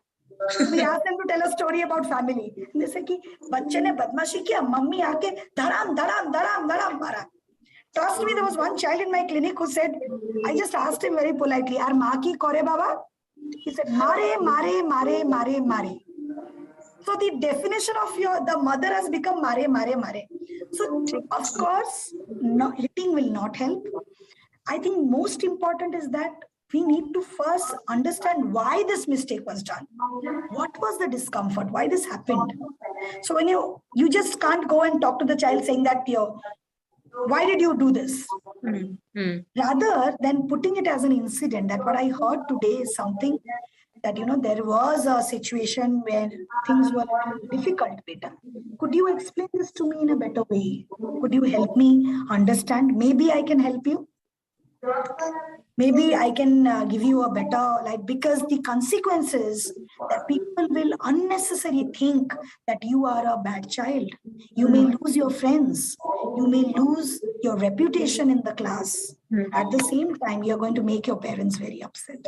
We ask them to tell a story about family. And they say, ki, bachche ne badmashi kiya, mummy aake dharam, dharam, dharam, dharam mara. Trust me, there was one child in my clinic who said, I just asked him very politely, Ar maa ki kore baba? He said, mare, mare, mare, mare, mare. So the definition of the mother has become mare, mare, mare. So of course, hitting will not help. I think most important is that we need to first understand why this mistake was done. What was the discomfort? Why this happened? So when you just can't go and talk to the child saying that, why did you do this? Rather than putting it as an incident, that what I heard today is something that, there was a situation where things were difficult, beta. Could you explain this to me in a better way? Could you help me understand? Maybe I can help you. Maybe I can give you a better, because the consequences that people will unnecessarily think that you are a bad child. You may lose your friends. You may lose your reputation in the class. At the same time, you're going to make your parents very upset.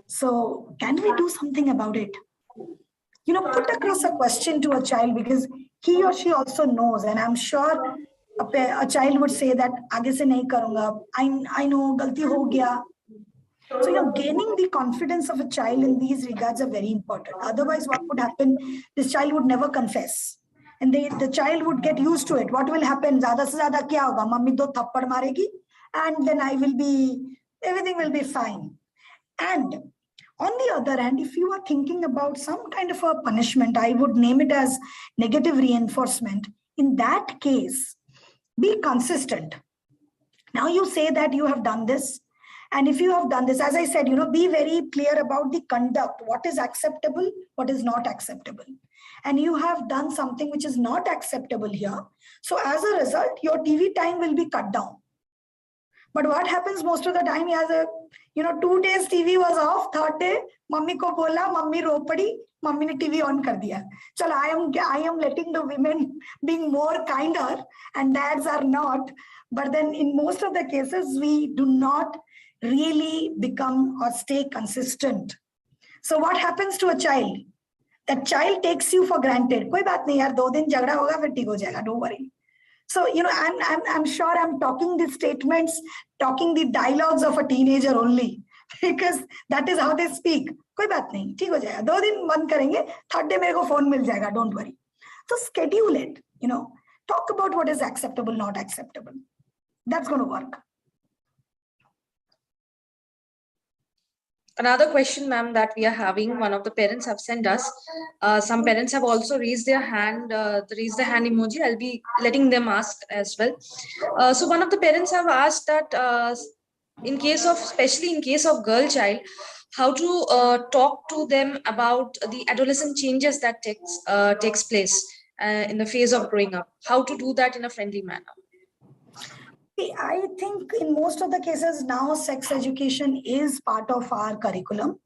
So can we do something about it? Put across a question to a child, because he or she also knows, and I'm sure a child would say that आगे से नहीं करूँगा. I know गलती हो गया. So gaining the confidence of a child in these regards are very important. Otherwise, what would happen? This child would never confess, and the child would get used to it. What will happen? ज़्यादा से ज़्यादा क्या होगा? Mummy दो थप्पड़ मारेगी, and then everything will be fine. And on the other hand, if you are thinking about some kind of a punishment, I would name it as negative reinforcement. In that case, be consistent. Now you say that you have done this. And if you have done this, as I said, be very clear about the conduct. What is acceptable? What is not acceptable? And you have done something which is not acceptable here. So as a result, your TV time will be cut down. But what happens most of the time, he has a, 2 days TV was off, third day, mummy ko bola, mummy ro padi, mummy ne TV on kar diya. Chal, I am letting the women being more kinder and dads are not. But then in most of the cases, we do not really become or stay consistent. So what happens to a child? That child takes you for granted. कोई बात नहीं यार, 2 दिन झगड़ा होगा फिर ठीक हो जाएगा, don't worry. So, I'm sure I'm talking these statements, talking the dialogues of a teenager only, because that is how they speak. कोई बात नहीं, ठीक हो जाएगा, 2 दिन बंद करेंगे, थर्ड डे मेरे को फोन मिल जाएगा, don't worry. So schedule it, talk about what is acceptable, not acceptable. That's going to work. Another question, ma'am, that we are having, one of the parents have sent us. Some parents have also raised their hand, raised the hand emoji. I'll be letting them ask as well. So one of the parents have asked that especially in case of girl child, how to talk to them about the adolescent changes that takes place in the phase of growing up. How to do that in a friendly manner. I think in most of the cases now, sex education is part of our curriculum.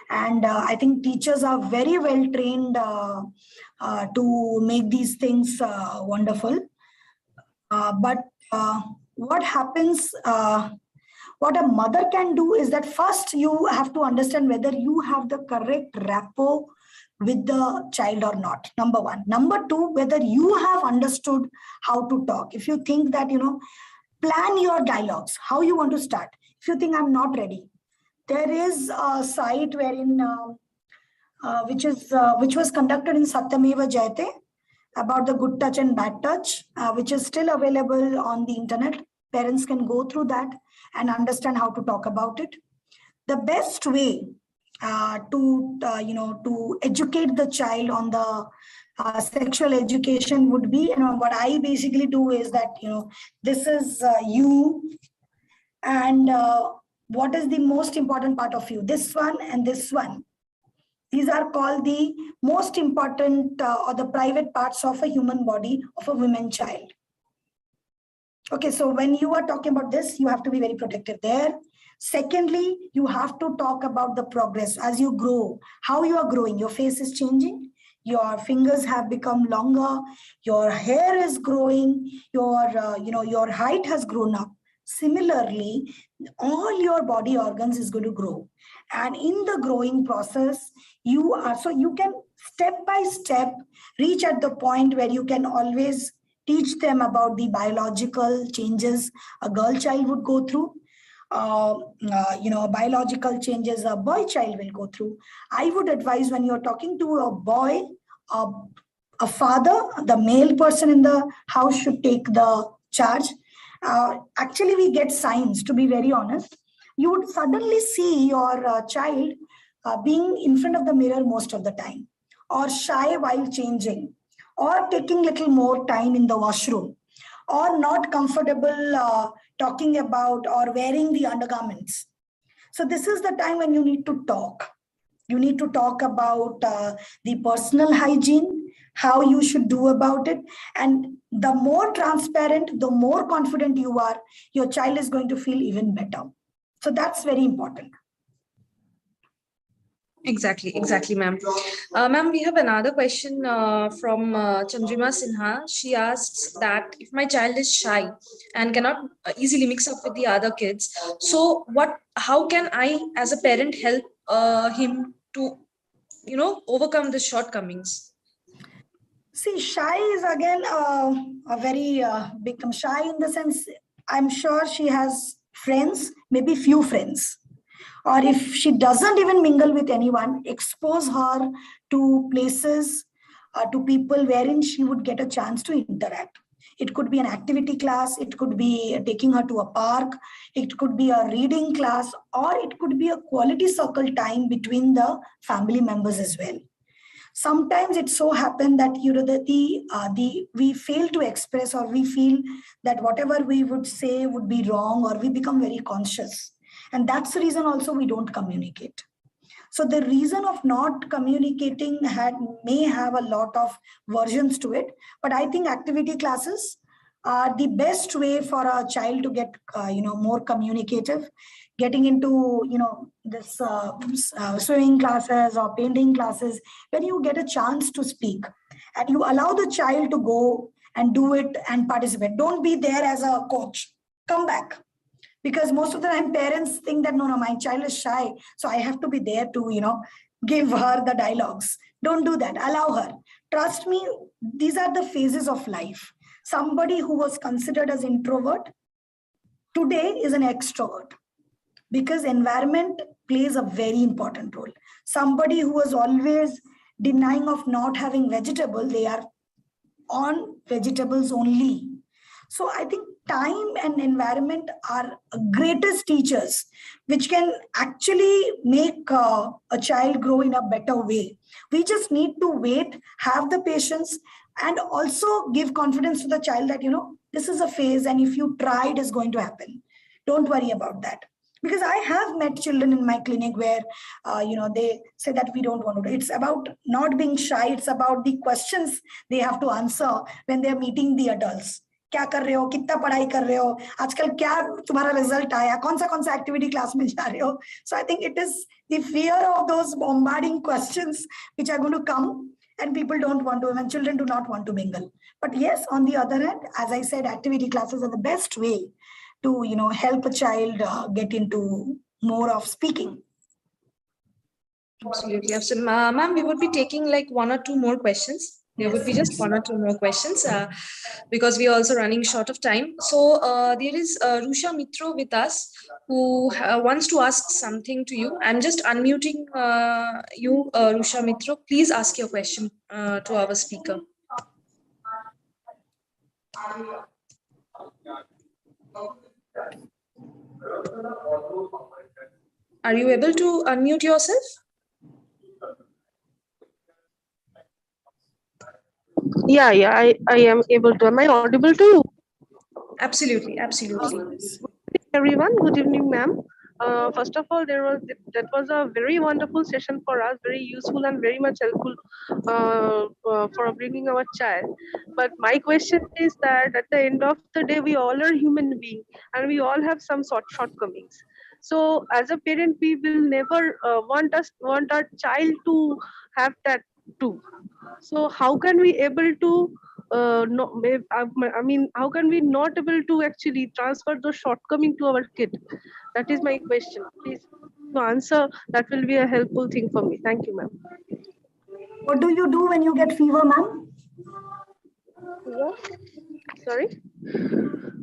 And I think teachers are very well trained to make these things wonderful. But what happens, what a mother can do is that first you have to understand whether you have the correct rapport with the child or not, number one. Number two, whether you have understood how to talk. If you think that, plan your dialogues, how you want to start. If you think I'm not ready, there is a site wherein, which was conducted in Satyameva Jayate about the good touch and bad touch, which is still available on the internet. Parents can go through that and understand how to talk about it. The best way to educate the child on the sexual education would be, what I basically do is that, this is you, and what is the most important part of you, this one and this one. These are called the most important or the private parts of a human body of a woman child. Okay, so when you are talking about this, you have to be very protective there. Secondly, you have to talk about the progress as you grow, how you are growing. Your face is changing, your fingers have become longer, your hair is growing, your height has grown up. Similarly, all your body organs is going to grow. And in the growing process, you can step by step reach at the point where you can always teach them about the biological changes a girl child would go through. Biological changes a boy child will go through. I would advise when you're talking to a boy, a father, the male person in the house should take the charge. Actually, we get signs, to be very honest. You would suddenly see your child being in front of the mirror most of the time, or shy while changing, or taking little more time in the washroom, or not comfortable talking about or wearing the undergarments. So this is the time when you need to talk. You need to talk about the personal hygiene, how you should do about it. And the more transparent, the more confident you are, your child is going to feel even better. So that's very important. Exactly, ma'am. Ma'am, we have another question from Chandrima Sinha. She asks that if my child is shy and cannot easily mix up with the other kids, so how can I, as a parent, help him to, overcome the shortcomings? See, shy is again a very big term. Shy in the sense, I'm sure she has friends, maybe few friends. Or if she doesn't even mingle with anyone, expose her to places, to people wherein she would get a chance to interact. It could be an activity class, it could be taking her to a park, it could be a reading class, or it could be a quality circle time between the family members as well. Sometimes it so happened that we fail to express, or we feel that whatever we would say would be wrong, or we become very conscious. And that's the reason also we don't communicate. So the reason of not communicating may have a lot of versions to it, but I think activity classes, the best way for a child to get more communicative, getting into this swimming classes or painting classes, when you get a chance to speak and you allow the child to go and do it and participate. Don't be there as a coach. Come back. Because most of the time parents think that no, my child is shy, so I have to be there to give her the dialogues. Don't do that. Allow her. Trust me, these are the phases of life. Somebody who was considered as introvert today is an extrovert, because environment plays a very important role. Somebody who was always denying of not having vegetable, they are on vegetables only. So I think time and environment are greatest teachers, which can actually make a child grow in a better way. We just need to wait, have the patience, and also give confidence to the child that this is a phase, and if you try, it is going to happen. Don't worry about that. Because I have met children in my clinic where they say that we don't want to do. It's about not being shy. It's about the questions they have to answer when they're meeting the adults. क्या कर रहे हो, कितना पढ़ाई कर रहे हो, आजकल क्या तुम्हारा रिजल्ट आया, कौन सा एक्टिविटी क्लास में जा रहे हो. So I think it is the fear of those bombarding questions which are going to come, and people don't want to, and children do not want to mingle. But yes, on the other hand, as I said, activity classes are the best way to help a child get into more of speaking. Absolutely. Absolutely. Ma'am, we would be taking like one or two more questions. There would be just one or two more questions because we are also running short of time. So there is Rusha Mitro with us who wants to ask something to you. I'm just unmuting you, Rusha Mitro. Please ask your question to our speaker. Are you able to unmute yourself? Yeah, I am able to. Am I audible to you? Absolutely, absolutely. Good evening, everyone. Good evening, ma'am. First of all, that was a very wonderful session for us, very useful and very much helpful for bringing our child. But my question is that at the end of the day, we all are human beings and we all have some shortcomings. So as a parent, we will never want our child to have that too. So how can we able to how can we not able to actually transfer those shortcoming to our kid? That is my question. Please to answer, that will be a helpful thing for me. Thank you, ma'am. What do you do when you get fever, ma'am? Yeah. Sorry?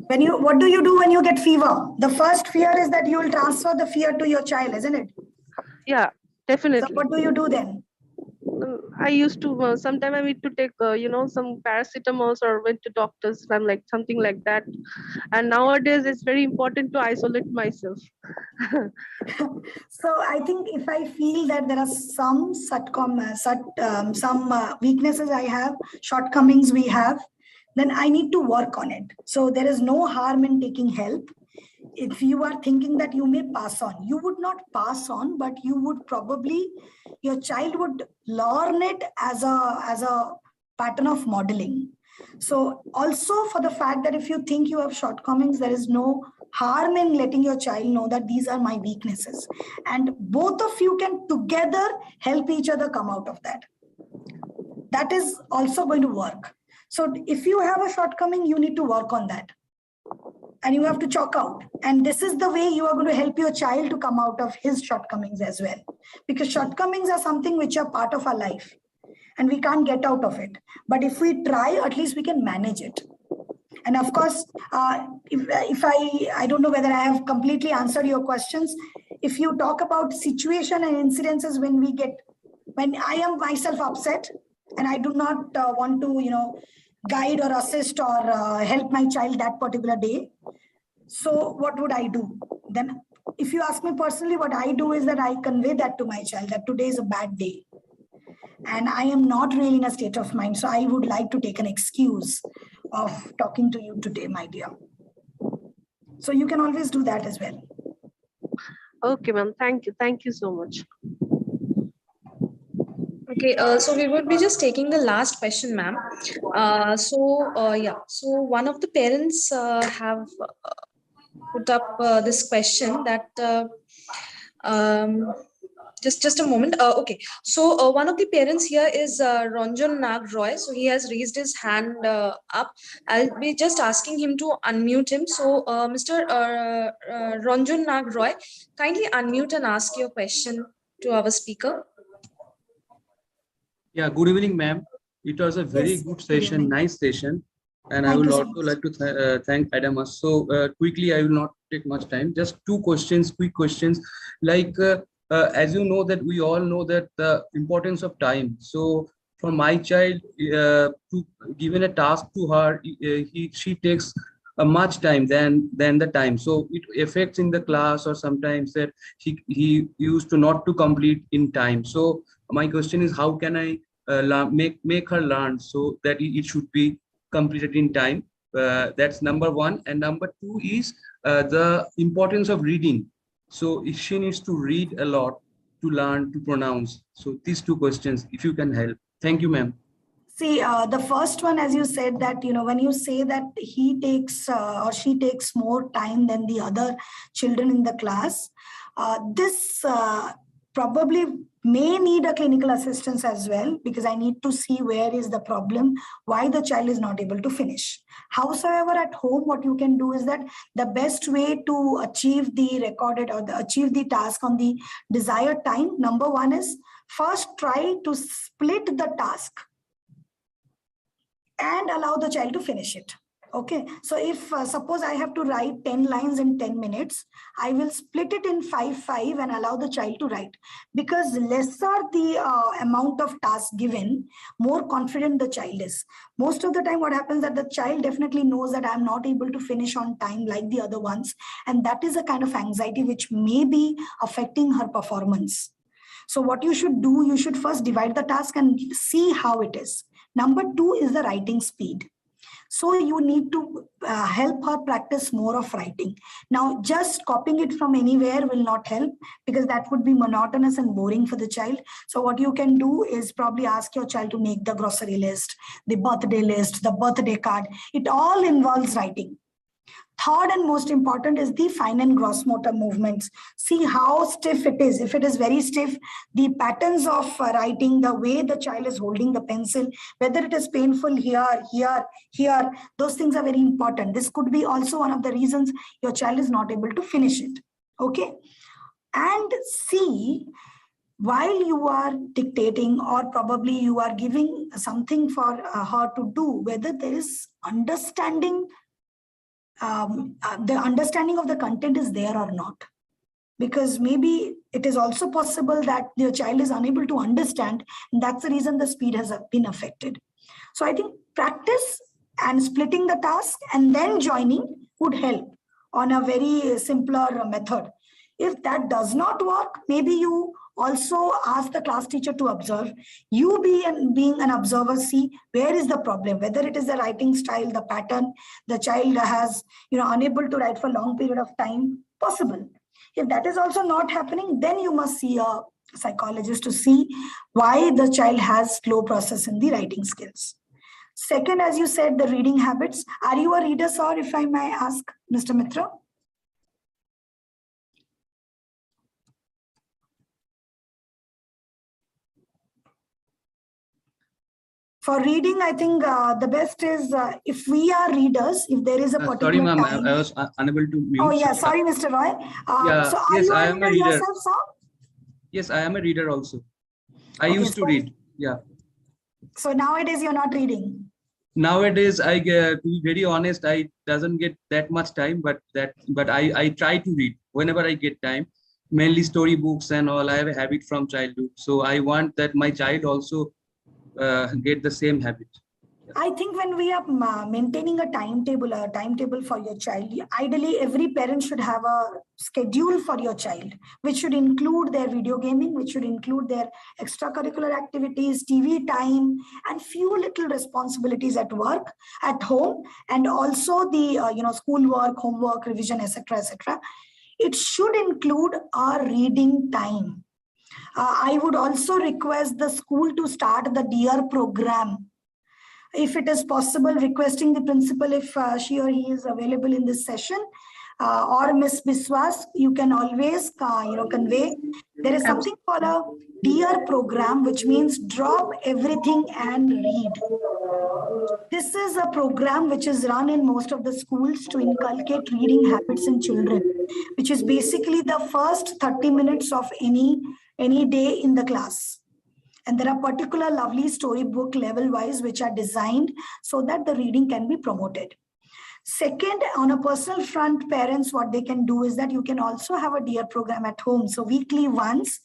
What do you do when you get fever? The first fear is that you will transfer the fear to your child, isn't it? Yeah, definitely. So what do you do then? I used to sometimes I need to take some paracetamols or went to doctors and like something like that. And nowadays it's very important to isolate myself. So I think if I feel that there are some weaknesses I have, shortcomings we have, then I need to work on it. So there is no harm in taking help. If you are thinking that you may pass on, you would not pass on, but you would probably, your child would learn it as a pattern of modeling. So also for the fact that if you think you have shortcomings, there is no harm in letting your child know that these are my weaknesses. And both of you can together help each other come out of that. That is also going to work. So if you have a shortcoming, you need to work on that. And you have to chalk out. And this is the way you are going to help your child to come out of his shortcomings as well. Because shortcomings are something which are part of our life. And we can't get out of it. But if we try, at least we can manage it. And of course, if I don't know whether I have completely answered your questions. If you talk about situation and incidences when I am myself upset and I do not want to, guide or assist or help my child that particular day. So what would I do? Then if you ask me personally, what I do is that I convey that to my child that today is a bad day. And I am not really in a state of mind. So I would like to take an excuse of talking to you today, my dear. So you can always do that as well. Okay, ma'am. Thank you. Thank you so much. Okay, so we would be just taking the last question, ma'am. So one of the parents have put up this question that um, just a moment. Okay, so one of the parents here is Ranjan Nag Roy. So he has raised his hand up. I'll be just asking him to unmute him. So Mr. Ranjan Nag Roy, kindly unmute and ask your question to our speaker. Yeah, good evening, ma'am. It was a very Yes, good good session, evening. nice session. And I Thank will you so also much. like to thank Adamas. So quickly, I will not take much time. Just two questions, quick questions. Like, as you know that we all know that the importance of time. So for my child, to given a task to her, she takes a much time than the time. So it affects in the class, or sometimes that he used to not to complete in time. So my question is, how can I make her learn so that it should be completed in time? That's number one. And number two is the importance of reading. So if she needs to read a lot to learn to pronounce. So these two questions, if you can help. Thank you, ma'am. See, the first one, as you said, that when you say that he takes or she takes more time than the other children in the class, this probably may need a clinical assistance as well, because I need to see where is the problem, why the child is not able to finish. Howsoever, at home, what you can do is that the best way to achieve the recorded or achieve the task on the desired time, number one is first try to split the task and allow the child to finish it. Okay, so if suppose I have to write 10 lines in 10 minutes, I will split it in 5 and allow the child to write, because lesser the amount of task given, more confident the child is. Most of the time what happens that the child definitely knows that I'm not able to finish on time like the other ones, and that is a kind of anxiety which may be affecting her performance. So what you should do, you should first divide the task and see how it is. Number two is the writing speed. So you need to help her practice more of writing. Now, just copying it from anywhere will not help, because that would be monotonous and boring for the child. So what you can do is probably ask your child to make the grocery list, the birthday card. It all involves writing. Third and most important is the fine and gross motor movements. See how stiff it is. If it is very stiff, the patterns of writing, the way the child is holding the pencil, whether it is painful here, those things are very important. This could be also one of the reasons your child is not able to finish it. Okay. And see, while you are dictating, or probably you are giving something for her to do, whether there is understanding, the understanding of the content is there or not. Because maybe it is also possible that your child is unable to understand, and that's the reason the speed has been affected. So I think practice and splitting the task and then joining would help on a very simpler method. If that does not work, maybe you also ask the class teacher to observe. You being an observer, see where is the problem, whether it is the writing style, the pattern, the child has, unable to write for a long period of time, possible. If that is also not happening, then you must see a psychologist to see why the child has slow process in the writing skills. Second, as you said, the reading habits. Are you a reader, sir, if I may ask, Mr. Mitra? For reading, I think the best is if we are readers, if there is a Sorry, particular ma'am. time. I was unable to Oh, mute. yeah. Sorry, Mr. Roy. Yeah. So are Yes, you I a am a reader reader. yourself, sir? Yes, I am a reader also. I Okay, used to read. Yeah. so nowadays you're not reading. Nowadays, I get, to be very honest, I doesn't get that much time, but I try to read whenever I get time, mainly story books and all. I have a habit from childhood, so I want that my child also get the same habit. I think when we are maintaining a timetable for your child, ideally every parent should have a schedule for your child, which should include their video gaming, which should include their extracurricular activities, TV time, and few little responsibilities at work, at home, and also the schoolwork, homework, revision, etc., etc. It should include a reading time. I would also request the school to start the DEAR program. If it is possible, requesting the principal if she or he is available in this session, or Miss Biswas, you can always convey. There is something called a DEAR program, which means drop everything and read. This is a program which is run in most of the schools to inculcate reading habits in children, which is basically the first 30 minutes of any day in the class. And there are particular lovely storybook level wise which are designed so that the reading can be promoted. Second, on a personal front, parents, what they can do is that you can also have a DEAR program at home. So weekly once,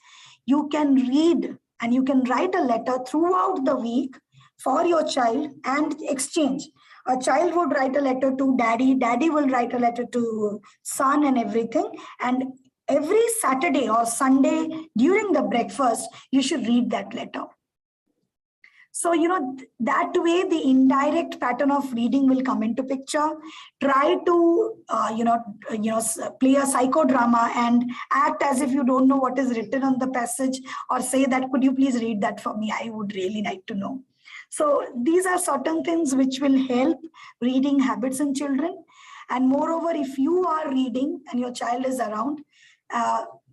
you can read and you can write a letter throughout the week for your child and exchange. A child would write a letter to daddy, daddy will write a letter to son and everything. And every Saturday or Sunday during the breakfast, you should read that letter. So, that way the indirect pattern of reading will come into picture. Try to, play a psychodrama and act as if you don't know what is written on the passage, or say that, could you please read that for me? I would really like to know. So these are certain things which will help reading habits in children. And moreover, if you are reading and your child is around,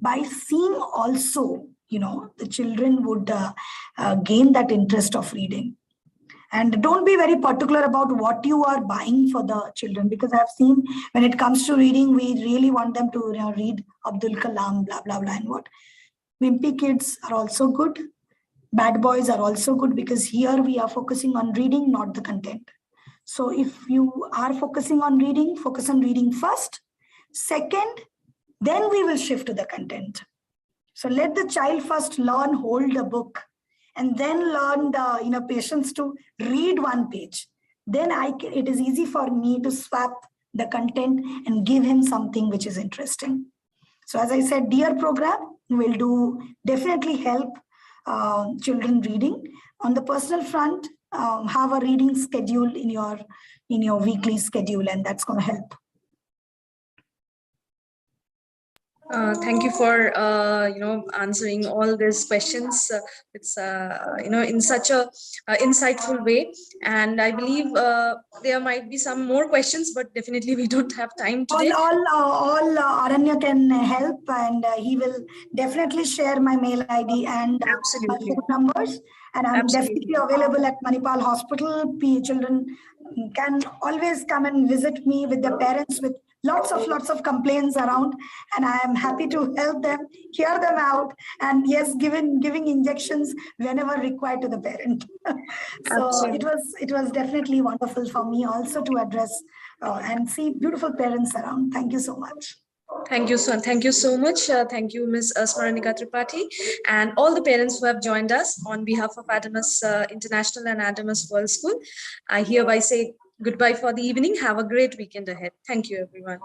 by seeing also, the children would gain that interest of reading. And don't be very particular about what you are buying for the children, because I've seen when it comes to reading, we really want them to read Abdul Kalam, blah, blah, blah, and what. Wimpy kids are also good. Bad boys are also good, because here we are focusing on reading, not the content. So if you are focusing on reading, focus on reading first. Second, then we will shift to the content. So let the child first learn, hold the book, and then learn the patience to read one page. Then it is easy for me to swap the content and give him something which is interesting. So as I said, DEAR program will definitely help children reading. On the personal front, have a reading schedule in your weekly schedule, and that's going to help. Thank you for answering all these questions. It's in such a insightful way, and I believe there might be some more questions, but definitely we don't have time today. All Aranya can help, and he will definitely share my mail ID and my phone numbers. And I'm definitely available at Manipal Hospital. Children can always come and visit me with their parents with lots of complaints around, and I am happy to help them, hear them out, and yes, giving injections whenever required to the parent. So it was definitely wonderful for me also to address and see beautiful parents around. Thank you so much. Thank you so much. Thank you, Ms. Smaranika Tripathi, and all the parents who have joined us on behalf of Adamus International and Adamus World School. I hereby say goodbye for the evening. Have a great weekend ahead. Thank you, everyone.